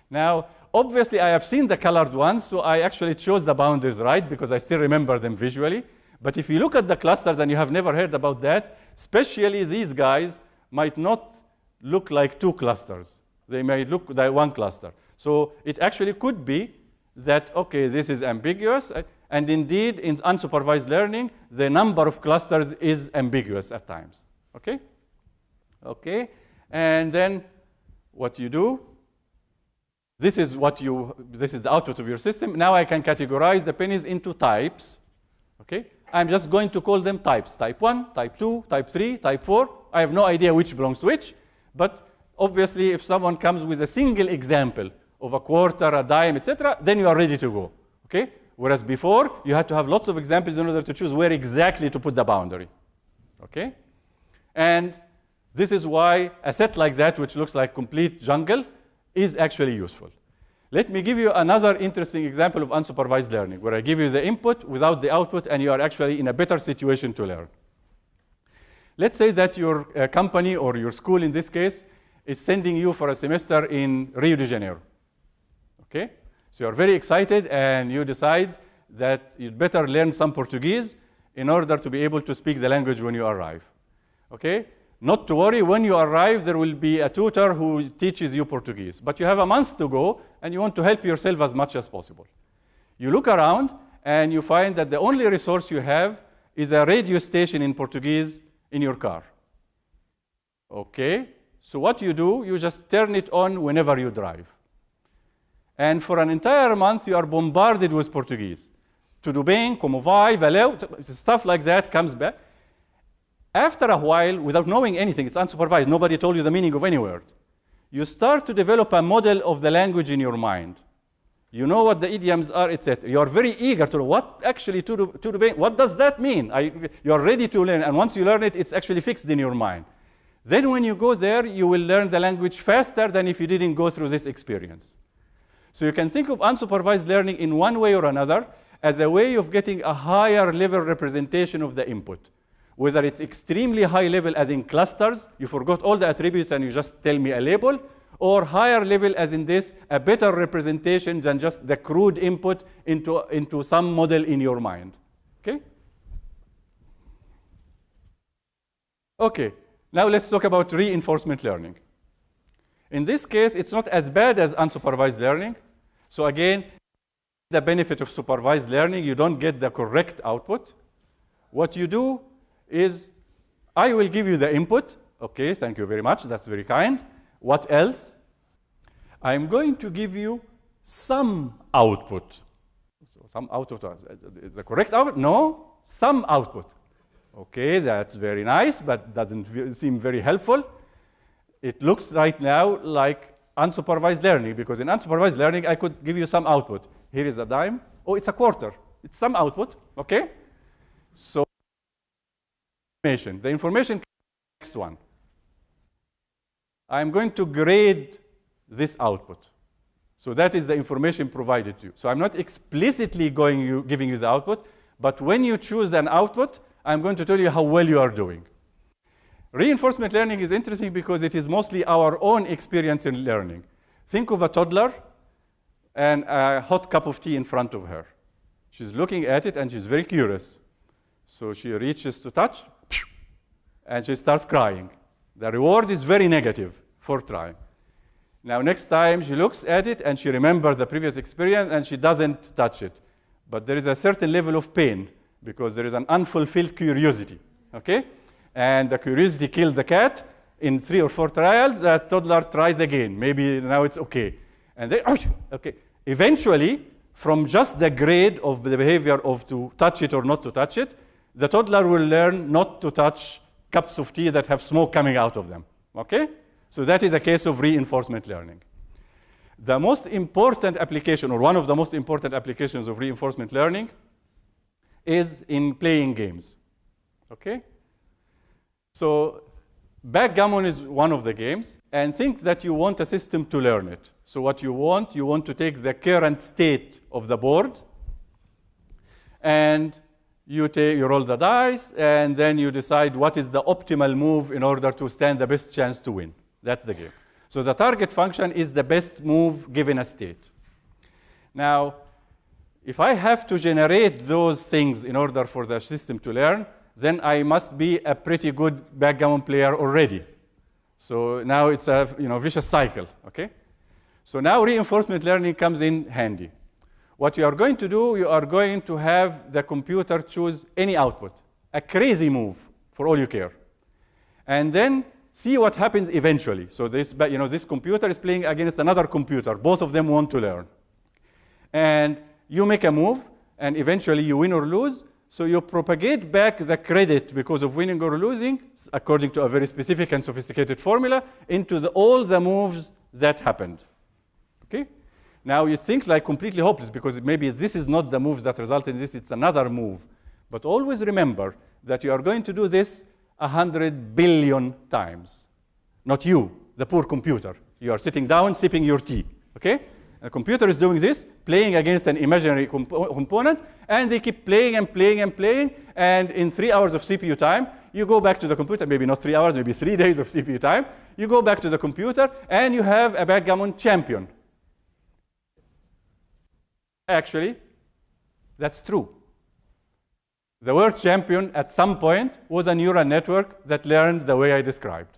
Speaker 2: Now, obviously, I have seen the colored ones, so I actually chose the boundaries right because I still remember them visually. But if you look at the clusters and you have never heard about that, especially these guys might not look like two clusters. They may look like one cluster. So it actually could be that, okay, this is ambiguous. And indeed, in unsupervised learning, the number of clusters is ambiguous at times. Okay? Okay. And then what you do, this is the output of your system. Now I can categorize the pennies into types. Okay? I'm just going to call them types. Type 1, type 2, type 3, type 4. I have no idea which belongs to which. But obviously, if someone comes with a single example of a quarter, a dime, etc., then you are ready to go. Okay? Whereas before, you had to have lots of examples in order to choose where exactly to put the boundary. Okay? And this is why a set like that, which looks like complete jungle, is actually useful. Let me give you another interesting example of unsupervised learning, where I give you the input without the output, and you are actually in a better situation to learn. Let's say that your company, or your school in this case, is sending you for a semester in Rio de Janeiro. Okay? So you're very excited, and you decide that you'd better learn some Portuguese in order to be able to speak the language when you arrive. Okay? Not to worry, when you arrive, there will be a tutor who teaches you Portuguese. But you have a month to go, and you want to help yourself as much as possible. You look around, and you find that the only resource you have is a radio station in Portuguese in your car. Okay? So what you do, you just turn it on whenever you drive. And for an entire month, you are bombarded with Portuguese. Tudo bem, como vai, valeu, stuff like that comes back. After a while, without knowing anything, it's unsupervised, nobody told you the meaning of any word, you start to develop a model of the language in your mind. You know what the idioms are, etc. You are very eager to know what actually to the bank, what does that mean? You are ready to learn, and once you learn it, it's actually fixed in your mind. Then when you go there, you will learn the language faster than if you didn't go through this experience. So you can think of unsupervised learning in one way or another as a way of getting a higher level representation of the input. Whether it's extremely high level as in clusters, you forgot all the attributes and you just tell me a label, or higher level as in this, a better representation than just the crude input into some model in your mind. Okay? Okay, now let's talk about reinforcement learning. In this case, it's not as bad as unsupervised learning. So again, the benefit of supervised learning, you don't get the correct output. What you do is, I will give you the input. Okay, thank you very much, that's very kind. What else? I'm going to give you some output. So some output, is the correct output? No, some output. Okay, that's very nice, but doesn't seem very helpful. It looks right now like unsupervised learning, because in unsupervised learning, I could give you some output. Here is a dime. Oh, it's a quarter. It's some output, okay? So the information next one. I'm going to grade this output. So that is the information provided to you. So I'm not explicitly giving you the output, but when you choose an output, I'm going to tell you how well you are doing. Reinforcement learning is interesting because it is mostly our own experience in learning. Think of a toddler and a hot cup of tea in front of her. She's looking at it and she's very curious. So she reaches to touch and she starts crying. The reward is very negative for trying. Now, next time she looks at it and she remembers the previous experience and she doesn't touch it. But there is a certain level of pain because there is an unfulfilled curiosity, okay? And the curiosity kills the cat. In 3 or 4 trials, that toddler tries again. Maybe now it's okay. And then, okay. Eventually, from just the grade of the behavior of to touch it or not to touch it, the toddler will learn not to touch cups of tea that have smoke coming out of them, okay? So that is a case of reinforcement learning. The most important application, or one of the most important applications of reinforcement learning, is in playing games, okay? So backgammon is one of the games, and think that you want a system to learn it. So what you want to take the current state of the board, and you roll the dice, and then you decide what is the optimal move in order to stand the best chance to win. That's the game. So the target function is the best move given a state. Now, if I have to generate those things in order for the system to learn, then I must be a pretty good backgammon player already. So now it's a vicious cycle, okay? So now reinforcement learning comes in handy. What you are going to do, you are going to have the computer choose any output, a crazy move for all you care. And then see what happens eventually. So this computer is playing against another computer. Both of them want to learn. And you make a move, and eventually you win or lose. So you propagate back the credit because of winning or losing, according to a very specific and sophisticated formula, into all the moves that happened. Okay? Now you think like completely hopeless because maybe this is not the move that resulted in this, it's another move. But always remember that you are going to do this 100 billion times. Not you, the poor computer. You are sitting down, sipping your tea, okay? The computer is doing this, playing against an imaginary component, and they keep playing and playing and playing, and in 3 hours of CPU time, you go back to the computer, maybe not 3 hours, maybe 3 days of CPU time, you go back to the computer, and you have a backgammon champion. Actually, that's true. The word champion at some point was a neural network that learned the way I described.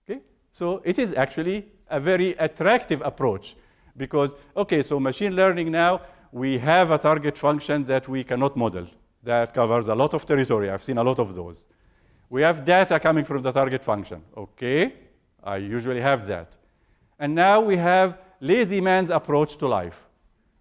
Speaker 2: Okay? So it is actually a very attractive approach because, okay, so machine learning now, we have a target function that we cannot model that covers a lot of territory. I've seen a lot of those. We have data coming from the target function. Okay, I usually have that. And now we have lazy man's approach to life.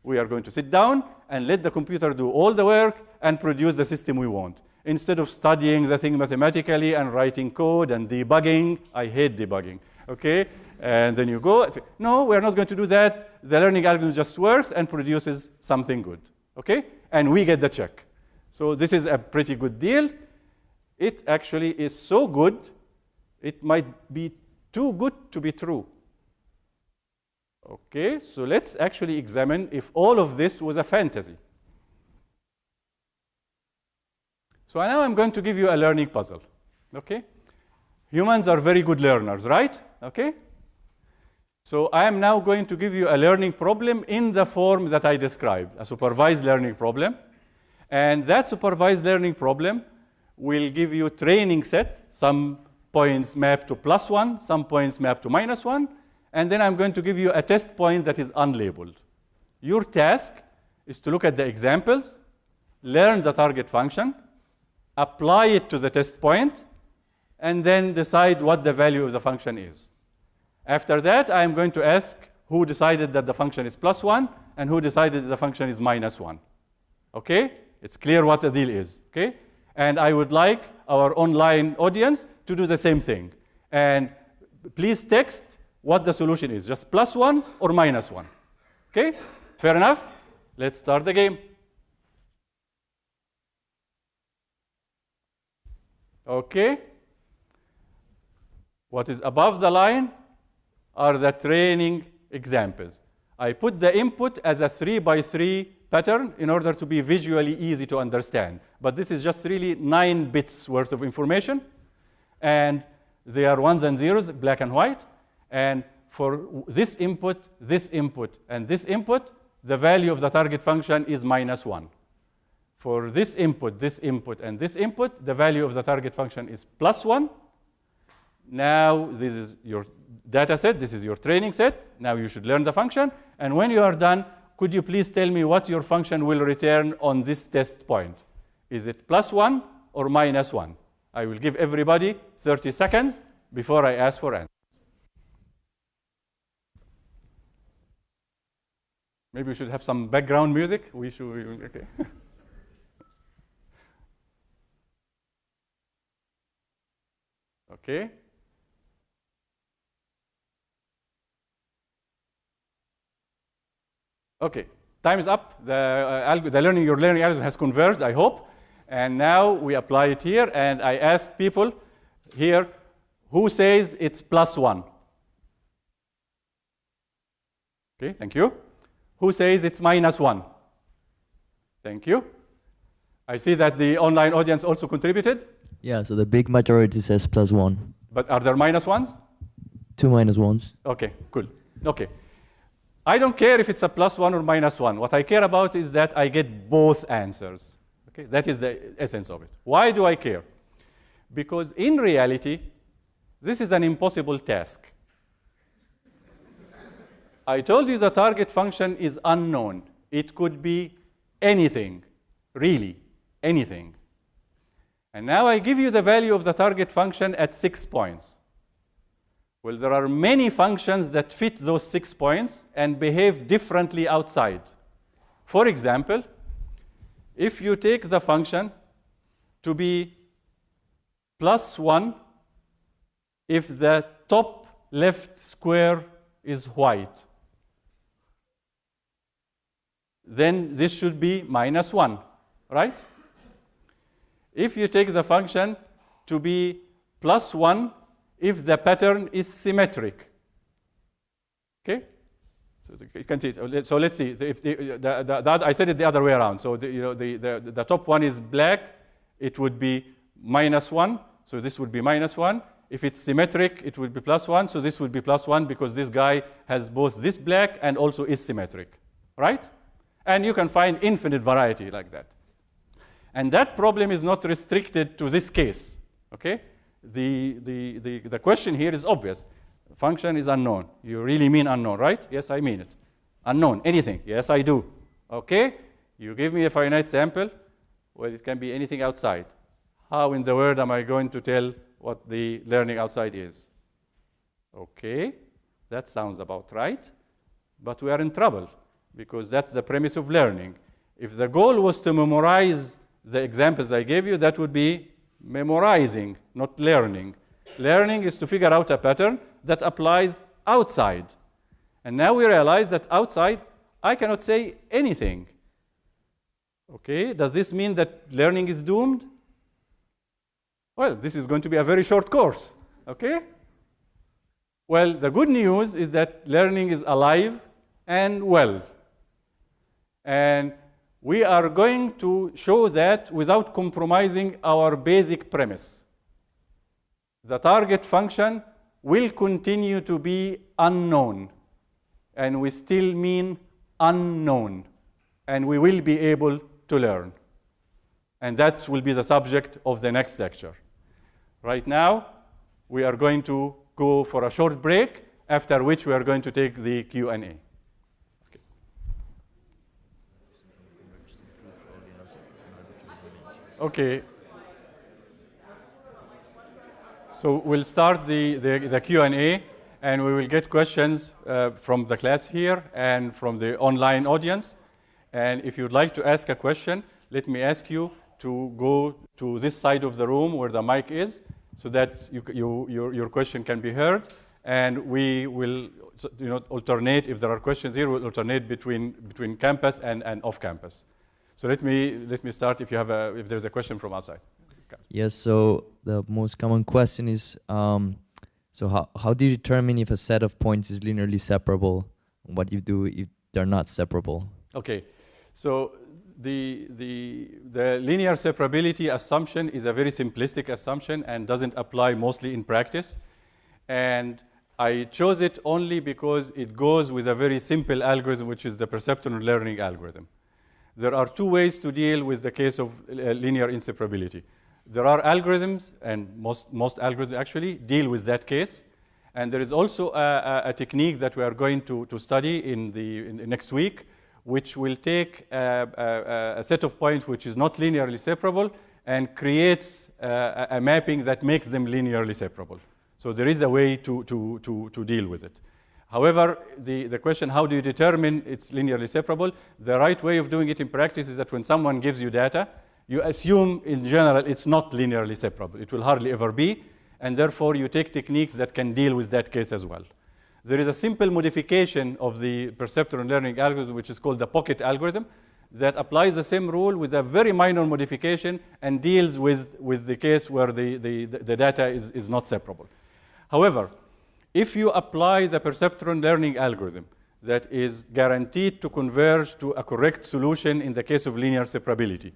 Speaker 2: We are going to sit down and let the computer do all the work and produce the system we want. instead of studying the thing mathematically and writing code and debugging. I hate debugging, okay? And then you go, no, we're not going to do that. The learning algorithm just works and produces something good, okay? And we get the check. So this is a pretty good deal. It actually is so good, it might be too good to be true. Okay, so let's actually examine if all of this was a fantasy. So now I'm going to give you a learning puzzle, okay? Humans are very good learners, right? Okay? So I am now going to give you a learning problem in the form that I described, a supervised learning problem. And that supervised learning problem will give you training set, some points mapped to +1, some points mapped to -1, and then I'm going to give you a test point that is unlabeled. Your task is to look at the examples, learn the target function, apply it to the test point, and then decide what the value of the function is. After that, I'm going to ask who decided that the function is +1 and who decided that the function is -1. Okay? It's clear what the deal is. Okay? And I would like our online audience to do the same thing. And please text what the solution is, just +1 or -1. Okay? Fair enough? Let's start the game. Okay? What is above the line are the training examples. I put the input as a 3x3 pattern in order to be visually easy to understand. But this is just really 9 bits worth of information. And they are ones and zeros, black and white. And for this input, and this input, the value of the target function is -1. For this input, and this input, the value of the target function is +1. Now, this is your data set. This is your training set. Now you should learn the function. And when you are done, could you please tell me what your function will return on this test point? Is it +1 or -1? I will give everybody 30 seconds before I ask for answers. Maybe we should have some background music. We should, okay. Okay. Okay, time is up. Your learning algorithm has converged, I hope. And now we apply it here, and I ask people here, who says it's +1? Okay, thank you. Who says it's -1? Thank you. I see that the online audience also contributed.
Speaker 3: Yeah, so the big majority says +1.
Speaker 2: But are there -1s?
Speaker 3: 2 -1s.
Speaker 2: Okay, cool. Okay. I don't care if it's a +1 or -1. What I care about is that I get both answers. Okay, that is the essence of it. Why do I care? Because in reality, this is an impossible task. I told you the target function is unknown. It could be anything, really, anything. And now I give you the value of the target function at 6 points. Well, there are many functions that fit those 6 points and behave differently outside. For example, if you take the function to be +1 if the top left square is white, then this should be -1, right? If you take the function to be +1 if the pattern is symmetric, okay? So you can see it. So let's see. If I said it the other way around. So the top one is black, it would be -1. So this would be -1. If it's symmetric, it would be +1. So this would be +1 because this guy has both this black and also is symmetric, right? And you can find infinite variety like that. And that problem is not restricted to this case, okay? The question here is obvious. Function is unknown. You really mean unknown, right? Yes, I mean it. Unknown, anything. Yes, I do. Okay? You give me a finite sample. Well, it can be anything outside. How in the world am I going to tell what the learning outside is? Okay, that sounds about right. But we are in trouble because that's the premise of learning. If the goal was to memorize the examples I gave you, that would be memorizing, not learning. Learning is to figure out a pattern that applies outside. And now we realize that outside, I cannot say anything. Okay, does this mean that learning is doomed? Well, this is going to be a very short course, okay? Well, the good news is that learning is alive and well. And we are going to show that without compromising our basic premise. The target function will continue to be unknown. And we still mean unknown. And we will be able to learn. And that will be the subject of the next lecture. Right now, we are going to go for a short break, after which we are going to take the Q&A. Okay. Okay. So we'll start the Q&A, and we will get questions from the class here and from the online audience. And if you'd like to ask a question, let me ask you to go to this side of the room where the mic is, so that your question can be heard. And we will alternate, if there are questions here, we'll alternate between campus and off campus. So let me start if there's a question from outside. Okay.
Speaker 3: Yes, so the most common question is, so how do you determine if a set of points is linearly separable? What do you do if they're not separable?
Speaker 2: Okay, so the linear separability assumption is a very simplistic assumption and doesn't apply mostly in practice. And I chose it only because it goes with a very simple algorithm, which is the perceptron learning algorithm. There are two ways to deal with the case of linear inseparability. There are algorithms, and most algorithms actually deal with that case. And there is also a technique that we are going to study in the next week, which will take a set of points which is not linearly separable and creates a mapping that makes them linearly separable. So there is a way to deal with it. However, the question, how do you determine it's linearly separable? The right way of doing it in practice is that when someone gives you data, you assume in general it's not linearly separable. It will hardly ever be, and therefore you take techniques that can deal with that case as well. There is a simple modification of the perceptron learning algorithm, which is called the pocket algorithm, that applies the same rule with a very minor modification and deals with the case where the data is not separable. However, if you apply the perceptron learning algorithm that is guaranteed to converge to a correct solution in the case of linear separability,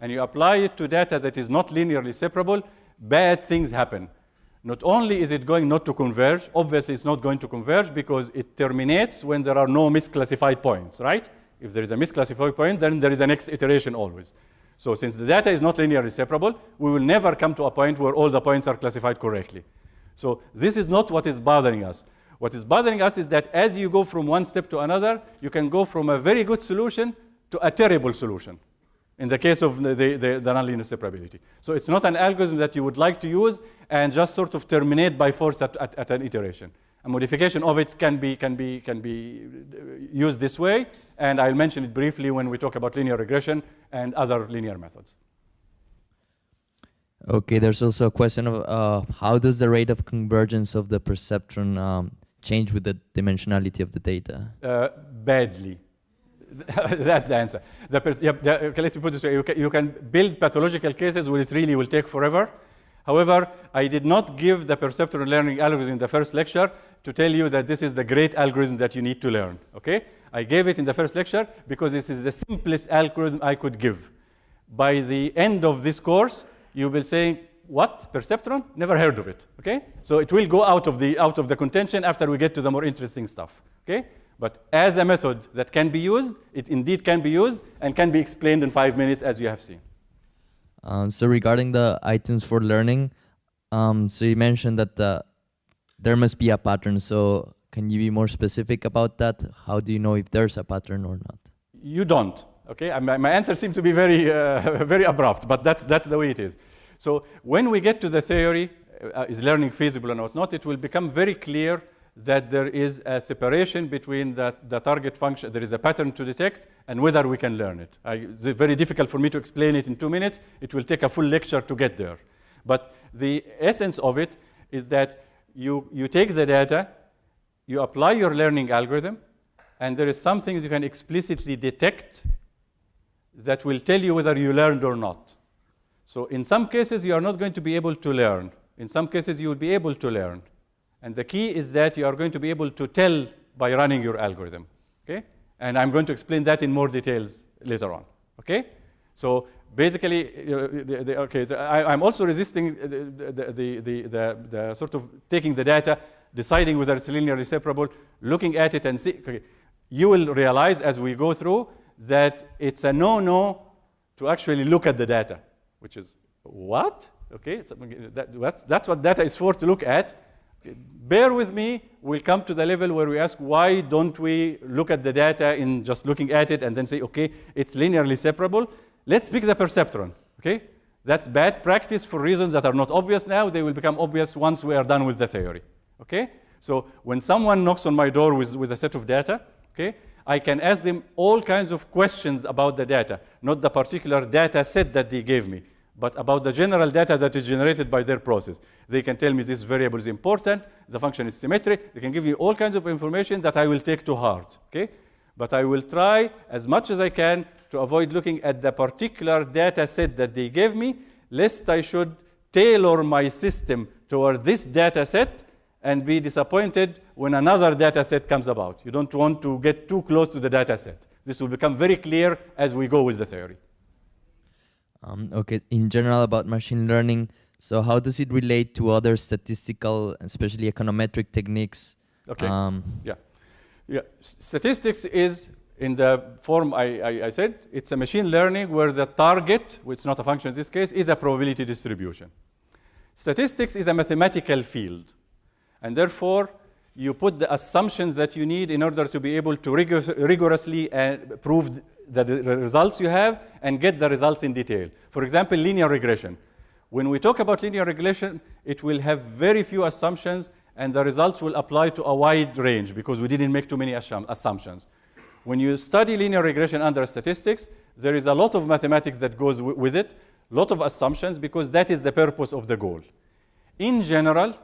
Speaker 2: and you apply it to data that is not linearly separable, bad things happen. Not only is it going not to converge, obviously it's not going to converge because it terminates when there are no misclassified points, right? If there is a misclassified point, then there is a next iteration always. So since the data is not linearly separable, we will never come to a point where all the points are classified correctly. So this is not what is bothering us. What is bothering us is that as you go from one step to another, you can go from a very good solution to a terrible solution in the case of the nonlinear separability. So it's not an algorithm that you would like to use and just sort of terminate by force at an iteration. A modification of it can be used this way, and I'll mention it briefly when we talk about linear regression and other linear methods.
Speaker 3: Okay, there's also a question of how does the rate of convergence of the perceptron change with the dimensionality of the data?
Speaker 2: Badly. That's the answer. Okay, let's put it this way. You can build pathological cases where it really will take forever. However, I did not give the perceptron learning algorithm in the first lecture to tell you that this is the great algorithm that you need to learn. Okay? I gave it in the first lecture because this is the simplest algorithm I could give. By the end of this course, you will say, what? Perceptron? Never heard of it. Okay? So it will go out of the contention after we get to the more interesting stuff. Okay? But as a method that can be used, it indeed can be used and can be explained in 5 minutes, as you have seen.
Speaker 3: So regarding the items for learning, so you mentioned that there must be a pattern. So can you be more specific about that? How do you know if there's a pattern or not?
Speaker 2: You don't. Okay, my answer seemed to be very, very abrupt, but that's the way it is. So when we get to the theory, is learning feasible or not, it will become very clear that there is a separation between the target function, there is a pattern to detect, and whether we can learn it. It's very difficult for me to explain it in 2 minutes. It will take a full lecture to get there. But the essence of it is that you take the data, you apply your learning algorithm, and there is some things you can explicitly detect that will tell you whether you learned or not. So in some cases, you are not going to be able to learn. In some cases, you will be able to learn. And the key is that you are going to be able to tell by running your algorithm, okay? And I'm going to explain that in more details later on, okay? So basically, I'm also resisting the sort of taking the data, deciding whether it's linearly separable, looking at it and see. Okay, you will realize as we go through that it's a no-no to actually look at the data, which is what? Okay, so that's what data is for, to look at. Bear with me, we'll come to the level where we ask, why don't we look at the data in just looking at it and then say, okay, it's linearly separable. Let's pick the perceptron, okay? That's bad practice for reasons that are not obvious now. They will become obvious once we are done with the theory, okay? So when someone knocks on my door with a set of data, okay, I can ask them all kinds of questions about the data, not the particular data set that they gave me, but about the general data that is generated by their process. They can tell me this variable is important, the function is symmetric. They can give me all kinds of information that I will take to heart, okay? But I will try as much as I can to avoid looking at the particular data set that they gave me, lest I should tailor my system toward this data set and be disappointed when another data set comes about. You don't want to get too close to the data set. This will become very clear as we go with the theory.
Speaker 3: Okay, in general about machine learning, so how does it relate to other statistical, especially econometric techniques?
Speaker 2: Okay, yeah. Statistics is, in the form I said, it's a machine learning where the target, which is not a function in this case, is a probability distribution. Statistics is a mathematical field, and therefore you put the assumptions that you need in order to be able to rigorously prove the results you have and get the results in detail. For example, linear regression. When we talk about linear regression, it will have very few assumptions, and the results will apply to a wide range because we didn't make too many assumptions. When you study linear regression under statistics, there is a lot of mathematics that goes with it, a lot of assumptions, because that is the purpose of the goal. In general,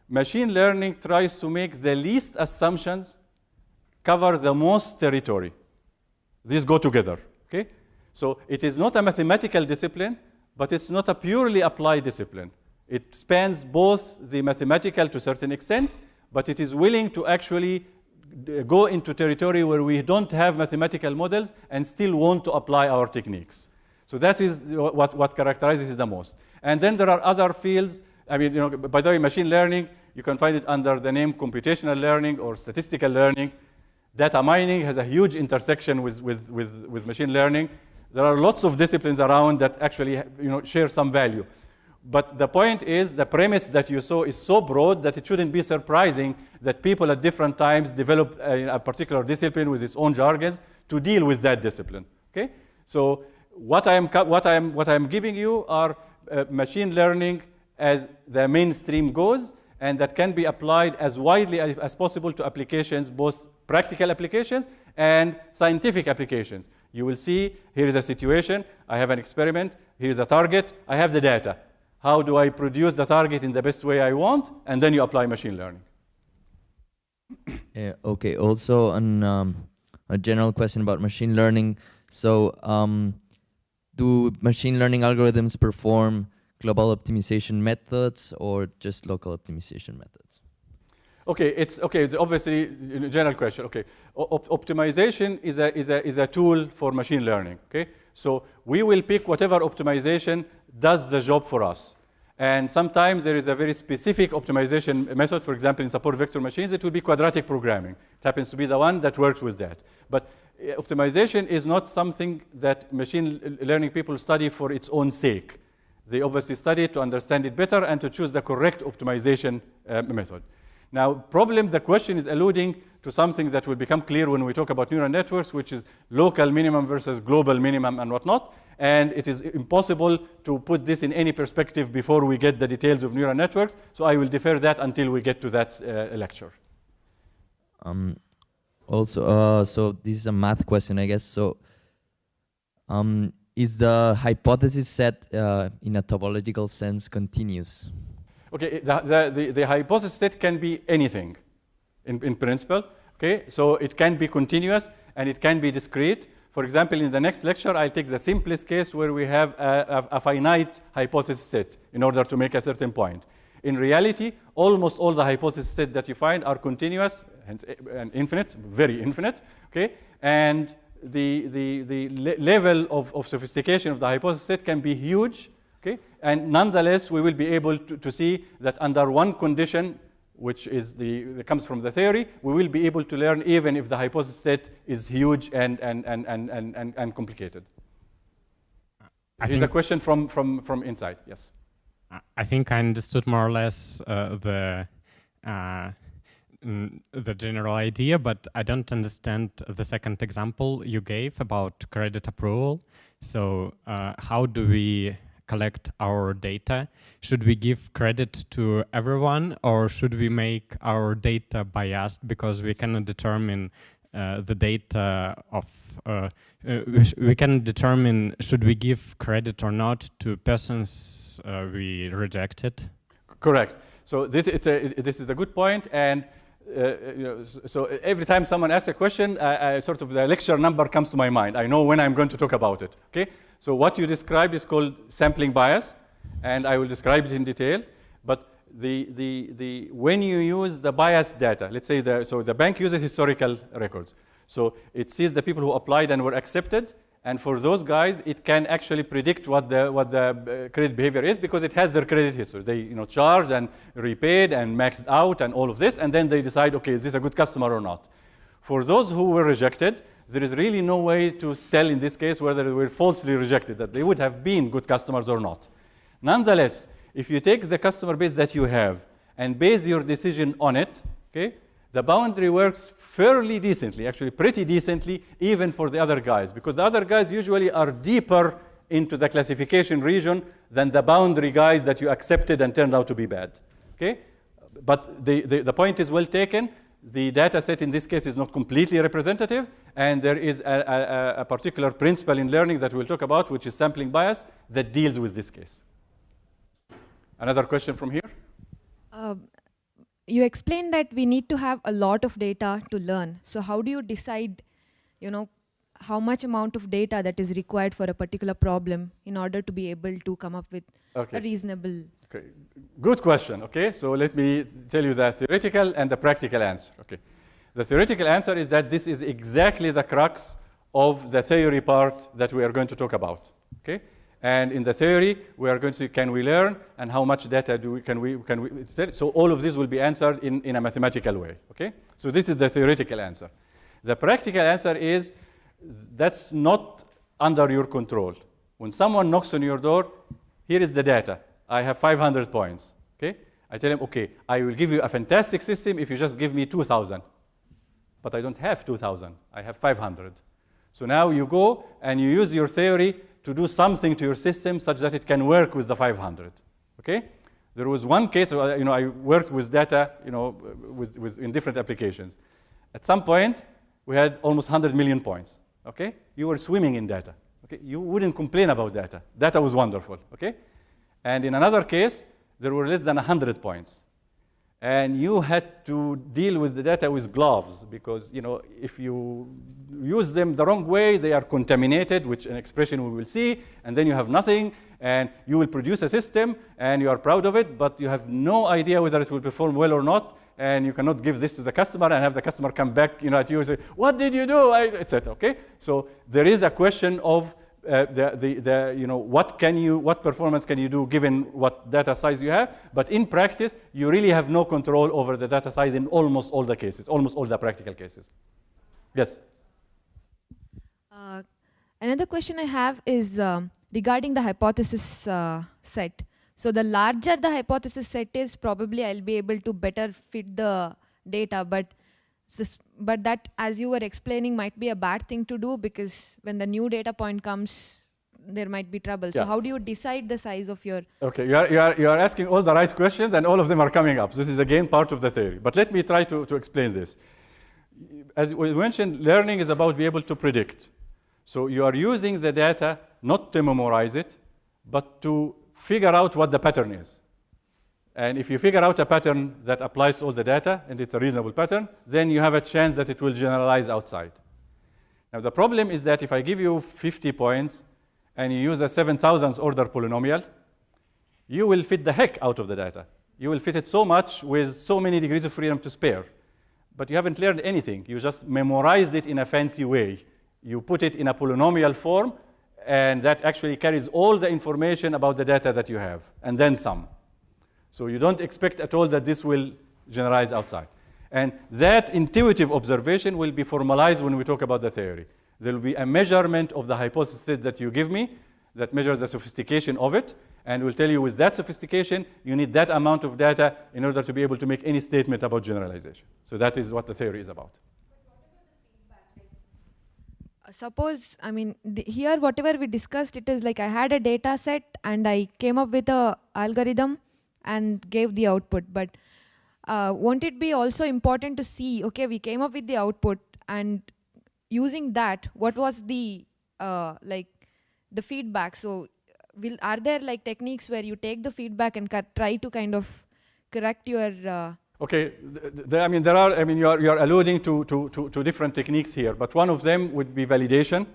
Speaker 2: machine learning tries to make the least assumptions cover the most territory. These go together, okay? So it is not a mathematical discipline, but it's not a purely applied discipline. It spans both the mathematical to a certain extent, but it is willing to actually go into territory where we don't have mathematical models and still want to apply our techniques. So that is what characterizes it the most. And then there are other fields. I mean, by the way, machine learning, you can find it under the name computational learning or statistical learning. Data mining has a huge intersection with machine learning. There are lots of disciplines around that actually share some value. But the point is, the premise that you saw is so broad that it shouldn't be surprising that people at different times develop a particular discipline with its own jargons to deal with that discipline. Okay? So what I'm giving you are machine learning as the mainstream goes, and that can be applied as widely as possible to applications, both practical applications and scientific applications. You will see, here is a situation, I have an experiment, here is a target, I have the data. How do I produce the target in the best way I want? And then you apply machine learning.
Speaker 3: Okay, also a general question about machine learning. So do machine learning algorithms perform global optimization methods or just local optimization methods?
Speaker 2: Okay, it's obviously a general question. Okay, optimization is a tool for machine learning. Okay, so we will pick whatever optimization does the job for us. And sometimes there is a very specific optimization method. For example, in support vector machines, it will be quadratic programming. It happens to be the one that works with that. But optimization is not something that machine learning people study for its own sake. They obviously study it to understand it better and to choose the correct optimization method. Now, the question is alluding to something that will become clear when we talk about neural networks, which is local minimum versus global minimum and whatnot. And it is impossible to put this in any perspective before we get the details of neural networks. So I will defer that until we get to that lecture.
Speaker 3: Also, so this is a math question, I guess. So, is the hypothesis set in a topological sense continuous?
Speaker 2: Okay, the hypothesis set can be anything in principle. Okay, so it can be continuous and it can be discrete. For example, in the next lecture, I'll take the simplest case where we have a finite hypothesis set in order to make a certain point. In reality, almost all the hypothesis sets that you find are continuous, hence and infinite, very infinite. Okay, and the level of sophistication of the hypothesis set can be huge. Okay, and nonetheless, we will be able to see that under one condition, which is that comes from the theory, we will be able to learn even if the hypothesis set is huge and complicated. Here's a question from inside. Yes.
Speaker 4: I think I understood more or less the general idea, but I don't understand the second example you gave about credit approval. So how do we collect our data? Should we give credit to everyone, or should we make our data biased because we cannot determine the data of we can determine should we give credit or not to persons we rejected?
Speaker 2: Correct. So this is a good point, and so every time someone asks a question, sort of the lecture number comes to my mind. I know when I'm going to talk about it. Okay. So what you described is called sampling bias, and I will describe it in detail. But when you use the biased data, let's say the bank uses historical records. So it sees the people who applied and were accepted, and for those guys, it can actually predict what the credit behavior is because it has their credit history. They charged and repaid and maxed out and all of this, and then they decide, okay, is this a good customer or not? For those who were rejected, there is really no way to tell in this case whether they were falsely rejected, that they would have been good customers or not. Nonetheless, if you take the customer base that you have and base your decision on it, okay, the boundary works fairly decently, actually pretty decently, even for the other guys, because the other guys usually are deeper into the classification region than the boundary guys that you accepted and turned out to be bad. Okay? But the point is well taken. The data set in this case is not completely representative, and there is a particular principle in learning that we'll talk about, which is sampling bias, that deals with this case. Another question from here?
Speaker 5: You explained that we need to have a lot of data to learn. So how do you decide, how much amount of data that is required for a particular problem in order to be able to come up with a reasonable...
Speaker 2: Okay, good question. Okay, so let me tell you the theoretical and the practical answer. Okay, the theoretical answer is that this is exactly the crux of the theory part that we are going to talk about. Okay, and in the theory we are going to see can we learn and how much data can we so all of this will be answered in a mathematical way. Okay, so this is the theoretical answer. The practical answer is that's not under your control. When someone knocks on your door, here is the data. I have 500 points, okay? I tell him, okay, I will give you a fantastic system if you just give me 2,000. But I don't have 2,000, I have 500. So now you go and you use your theory to do something to your system such that it can work with the 500, okay? There was one case, I worked with data, in different applications. At some point, we had almost 100 million points, okay? You were swimming in data, okay? You wouldn't complain about data. Data was wonderful, okay? And in another case, there were less than 100 points. And you had to deal with the data with gloves because, if you use them the wrong way, they are contaminated, which an expression we will see, and then you have nothing, and you will produce a system, and you are proud of it, but you have no idea whether it will perform well or not, and you cannot give this to the customer and have the customer come back, at you and say, what did you do, etc. Okay? So there is a question of what performance can you do given what data size you have? But in practice, you really have no control over the data size in almost all the cases, almost all the practical cases. Yes?
Speaker 5: Another question I have is regarding the hypothesis set. So the larger the hypothesis set is, probably I'll be able to better fit the data, but that, as you were explaining, might be a bad thing to do because when the new data point comes, there might be trouble. Yeah. So how do you decide the size of your...
Speaker 2: Okay, you are asking all the right questions and all of them are coming up. This is again part of the theory. But let me try to explain this. as we mentioned, learning is about being able to predict. So you are using the data not to memorize it, but to figure out what the pattern is. And if you figure out a pattern that applies to all the data, and it's a reasonable pattern, then you have a chance that it will generalize outside. Now, the problem is that if I give you 50 points and you use a 7,000th order polynomial, you will fit the heck out of the data. You will fit it so much with so many degrees of freedom to spare. But you haven't learned anything. You just memorized it in a fancy way. You put it in a polynomial form, and that actually carries all the information about the data that you have, and then some. So you don't expect at all that this will generalize outside. And that intuitive observation will be formalized when we talk about the theory. There will be a measurement of the hypothesis that you give me that measures the sophistication of it, and will tell you with that sophistication, you need that amount of data in order to be able to make any statement about generalization. So that is what the theory is about.
Speaker 5: Suppose, I mean, here whatever we discussed, it is like I had a data set and I came up with a algorithm and gave the output. But won't it be also important to see, okay, we came up with the output, and using that, what was the like the feedback? So are there like techniques where you take the feedback and try to kind of correct your
Speaker 2: Okay, you are alluding to different techniques here, but one of them would be validation,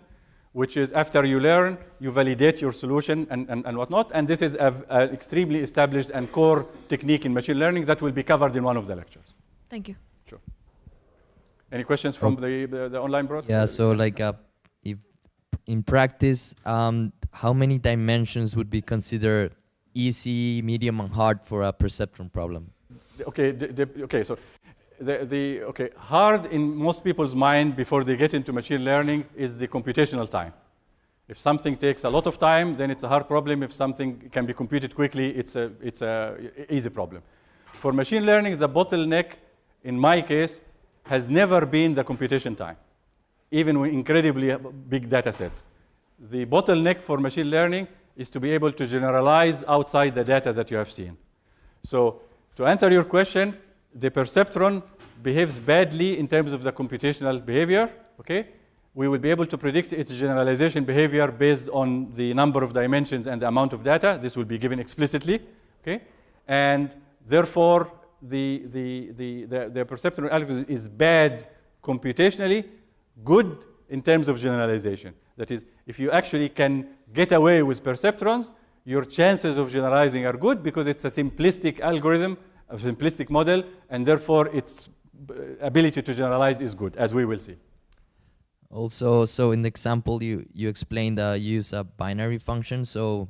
Speaker 2: which is after you learn, you validate your solution and whatnot, and this is an extremely established and core technique in machine learning that will be covered in one of the lectures.
Speaker 5: Thank you.
Speaker 2: Sure. Any questions from the online broadcast?
Speaker 3: Yeah, so like if in practice, how many dimensions would be considered easy, medium, and hard for a perceptron problem?
Speaker 2: Okay, so hard in most people's mind before they get into machine learning is the computational time. If something takes a lot of time, then it's a hard problem. If something can be computed quickly, it's a easy problem. For machine learning, the bottleneck, in my case, has never been the computation time, even with incredibly big data sets. The bottleneck for machine learning is to be able to generalize outside the data that you have seen. So to answer your question, the perceptron behaves badly in terms of the computational behavior, okay? We will be able to predict its generalization behavior based on the number of dimensions and the amount of data. This will be given explicitly, okay? And therefore, the perceptron algorithm is bad computationally, good in terms of generalization. That is, if you actually can get away with perceptrons, your chances of generalizing are good because it's a simplistic algorithm, a simplistic model, and therefore its ability to generalize is good, as we will see.
Speaker 3: Also, so in the example, you explained use a binary function. So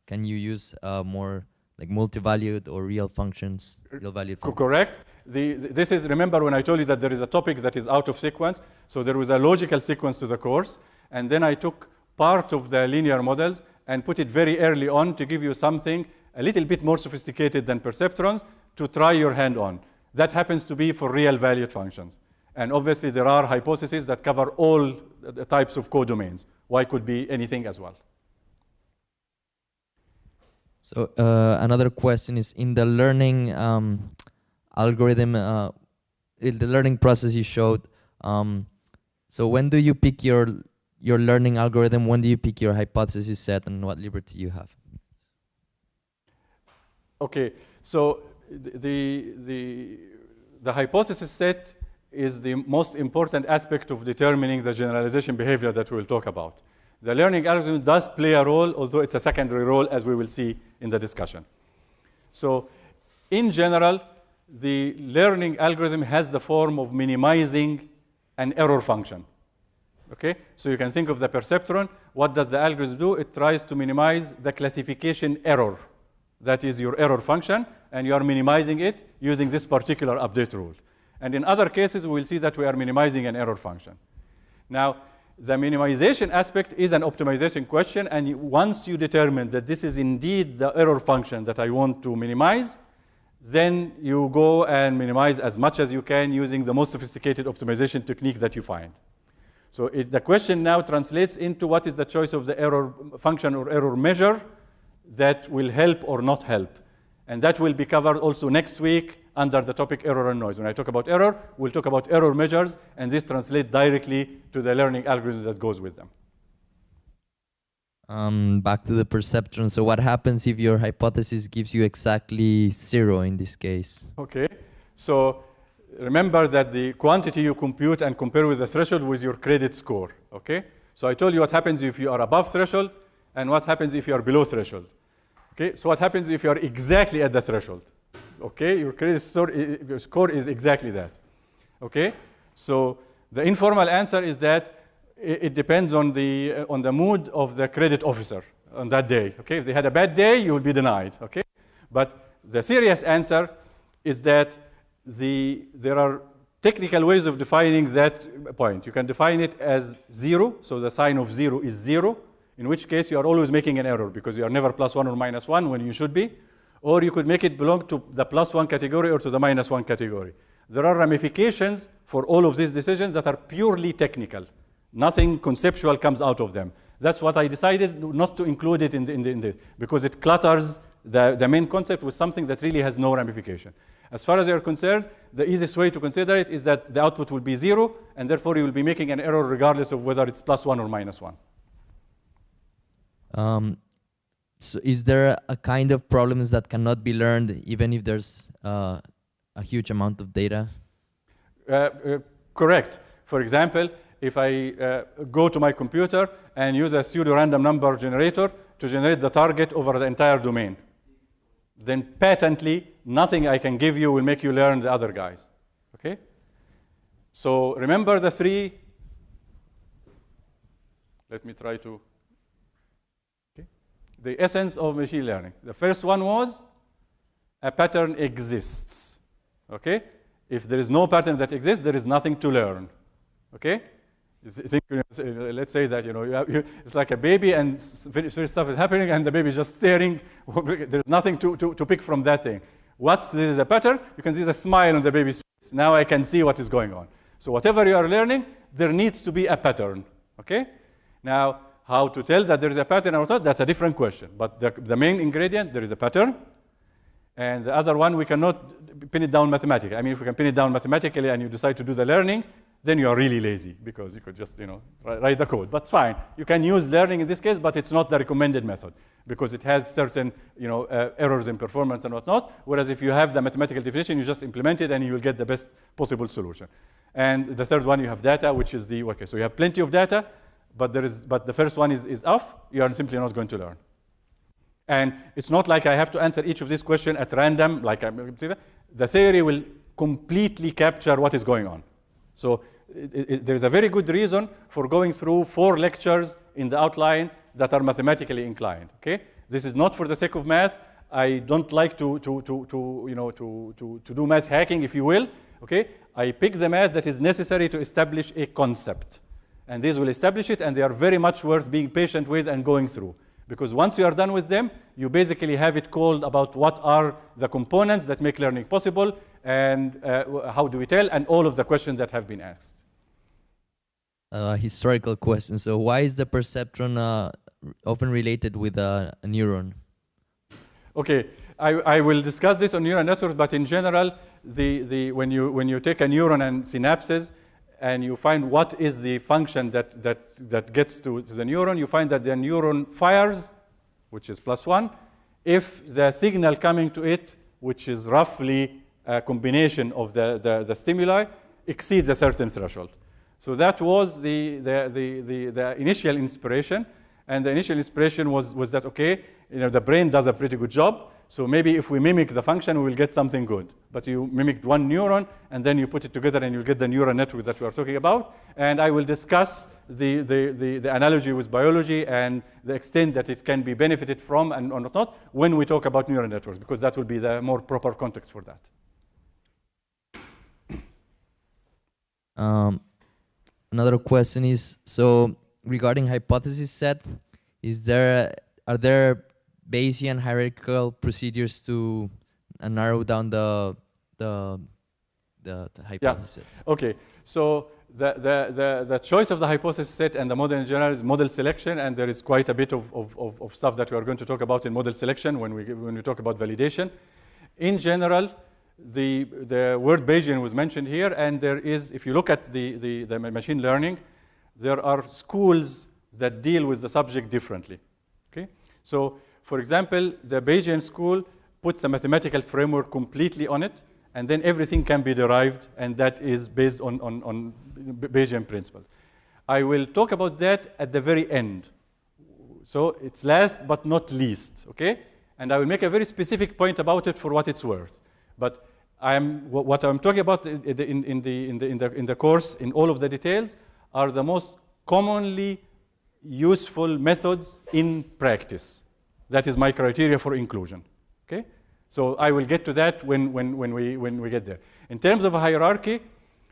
Speaker 3: can you use more like multi-valued or real functions, real-valued functions?
Speaker 2: Correct. This is, remember when I told you that there is a topic that is out of sequence, so there was a logical sequence to the course, and then I took part of the linear models and put it very early on to give you something a little bit more sophisticated than perceptrons to try your hand on. That happens to be for real valued functions. And obviously there are hypotheses that cover all the types of codomains. Y could be anything as well.
Speaker 3: So another question is, in the learning algorithm, in the learning process you showed, so when do you pick your learning algorithm? When do you pick your hypothesis set, and what liberty you have?
Speaker 2: Okay, so the hypothesis set is the most important aspect of determining the generalization behavior that we'll talk about. The learning algorithm does play a role, although it's a secondary role, as we will see in the discussion. So in general, the learning algorithm has the form of minimizing an error function. Okay, so you can think of the perceptron. What does the algorithm do? It tries to minimize the classification error. That is your error function, and you are minimizing it using this particular update rule. And in other cases, we will see that we are minimizing an error function. Now, the minimization aspect is an optimization question, and once you determine that this is indeed the error function that I want to minimize, then you go and minimize as much as you can using the most sophisticated optimization technique that you find. So the question now translates into what is the choice of the error function or error measure that will help or not help. And that will be covered also next week under the topic error and noise. When I talk about error, we'll talk about error measures, and this translates directly to the learning algorithm that goes with them.
Speaker 3: Back to the perceptron. So what happens if your hypothesis gives you exactly 0 in this case?
Speaker 2: Okay, so remember that the quantity you compute and compare with the threshold with your credit score, okay? So I told you what happens if you are above threshold and what happens if you are below threshold. Okay, so what happens if you are exactly at the threshold? Okay, your credit score is exactly that. Okay, so the informal answer is that it depends on the mood of the credit officer on that day. Okay, if they had a bad day, you will be denied. Okay, but the serious answer is that there are technical ways of defining that point. You can define it as 0, so the sign of 0 is 0, in which case you are always making an error because you are never +1 or -1 when you should be. Or you could make it belong to the +1 category or to the -1 category. There are ramifications for all of these decisions that are purely technical. Nothing conceptual comes out of them. That's what I decided not to include it in this, because it clutters the main concept with something that really has no ramification. As far as you're concerned, the easiest way to consider it is that the output will be 0, and therefore you will be making an error regardless of whether it's +1 or -1.
Speaker 3: So is there a kind of problems that cannot be learned even if there's a huge amount of data?
Speaker 2: Correct. For example, if I go to my computer and use a pseudo-random number generator to generate the target over the entire domain, then patently nothing I can give you will make you learn the other guys. Okay? So remember the 3. Let me try to. Okay. The essence of machine learning. The first one was a pattern exists. Okay? If there is no pattern that exists, there is nothing to learn. Okay? Let's say that it's like a baby and serious stuff is happening and the baby is just staring. There's nothing to pick from that thing. What's the pattern? You can see the smile on the baby's face. Now I can see what is going on. So whatever you are learning, there needs to be a pattern. Okay? Now, how to tell that there is a pattern or not, that's a different question. But the main ingredient, there is a pattern. And the other one, we cannot pin it down mathematically. I mean, if we can pin it down mathematically and you decide to do the learning, then you are really lazy because you could just, write the code. But fine, you can use learning in this case, but it's not the recommended method because it has certain, errors in performance and whatnot. Whereas if you have the mathematical definition, you just implement it and you will get the best possible solution. And the third one, you have data, which is okay. So you have plenty of data, but the first one is off. You are simply not going to learn. And it's not like I have to answer each of these questions at random. The theory will completely capture what is going on. So there is a very good reason for going through 4 lectures in the outline that are mathematically inclined. Okay, this is not for the sake of math. I don't like to do math hacking, if you will. Okay, I pick the math that is necessary to establish a concept, and these will establish it, and they are very much worth being patient with and going through. Because once you are done with them, you basically have it called about what are the components that make learning possible, and how do we tell, and all of the questions that have been asked.
Speaker 3: Historical question. So why is the perceptron often related with a neuron?
Speaker 2: Okay, I will discuss this on neural networks, but in general, when you take a neuron and synapses, and you find what is the function that gets to the neuron, you find that the neuron fires, which is +1, if the signal coming to it, which is roughly a combination of the stimuli, exceeds a certain threshold. So that was the initial inspiration, and the initial inspiration was that, okay, the brain does a pretty good job, so maybe if we mimic the function, we will get something good. But you mimicked one neuron, and then you put it together, and you'll get the neural network that we are talking about. And I will discuss the analogy with biology and the extent that it can be benefited from and or not when we talk about neural networks, because that will be the more proper context for that.
Speaker 3: Another question is, so regarding hypothesis set, are there Bayesian hierarchical procedures to narrow down the the hypothesis.
Speaker 2: Okay, so the choice of the hypothesis set and the model in general is model selection, and there is quite a bit of stuff that we are going to talk about in model selection when we talk about validation. In general, the word Bayesian was mentioned here, and there is, if you look at the machine learning, there are schools that deal with the subject differently. Okay, so for example, the Bayesian school puts a mathematical framework completely on it, and then everything can be derived, and that is based on Bayesian principles. I will talk about that at the very end. So it's last but not least, okay? And I will make a very specific point about it for what it's worth. But what I'm talking about in the course, in all of the details, are the most commonly useful methods in practice. That is my criteria for inclusion, okay? So I will get to that when we get there. In terms of a hierarchy,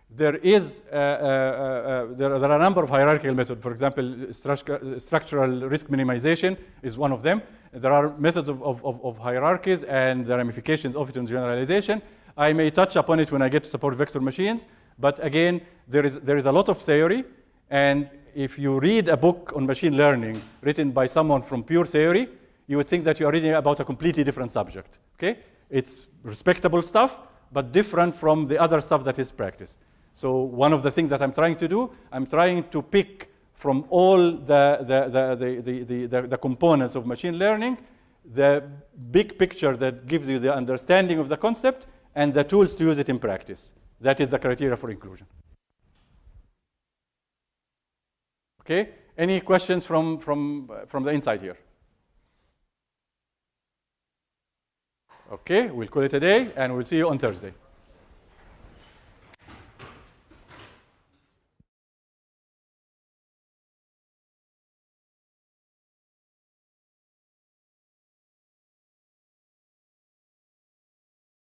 Speaker 2: there are a number of hierarchical methods. For example, structural risk minimization is one of them. There are methods of hierarchies and the ramifications of it in generalization. I may touch upon it when I get to support vector machines, but again, there is a lot of theory, and if you read a book on machine learning written by someone from pure theory, you would think that you are reading about a completely different subject, okay? It's respectable stuff, but different from the other stuff that is practiced. So one of the things that I'm trying to do, I'm trying to pick from all the components of machine learning, the big picture that gives you the understanding of the concept and the tools to use it in practice. That is the criteria for inclusion. Okay, any questions from the inside here? Okay, we'll call it a day, and we'll see you on Thursday.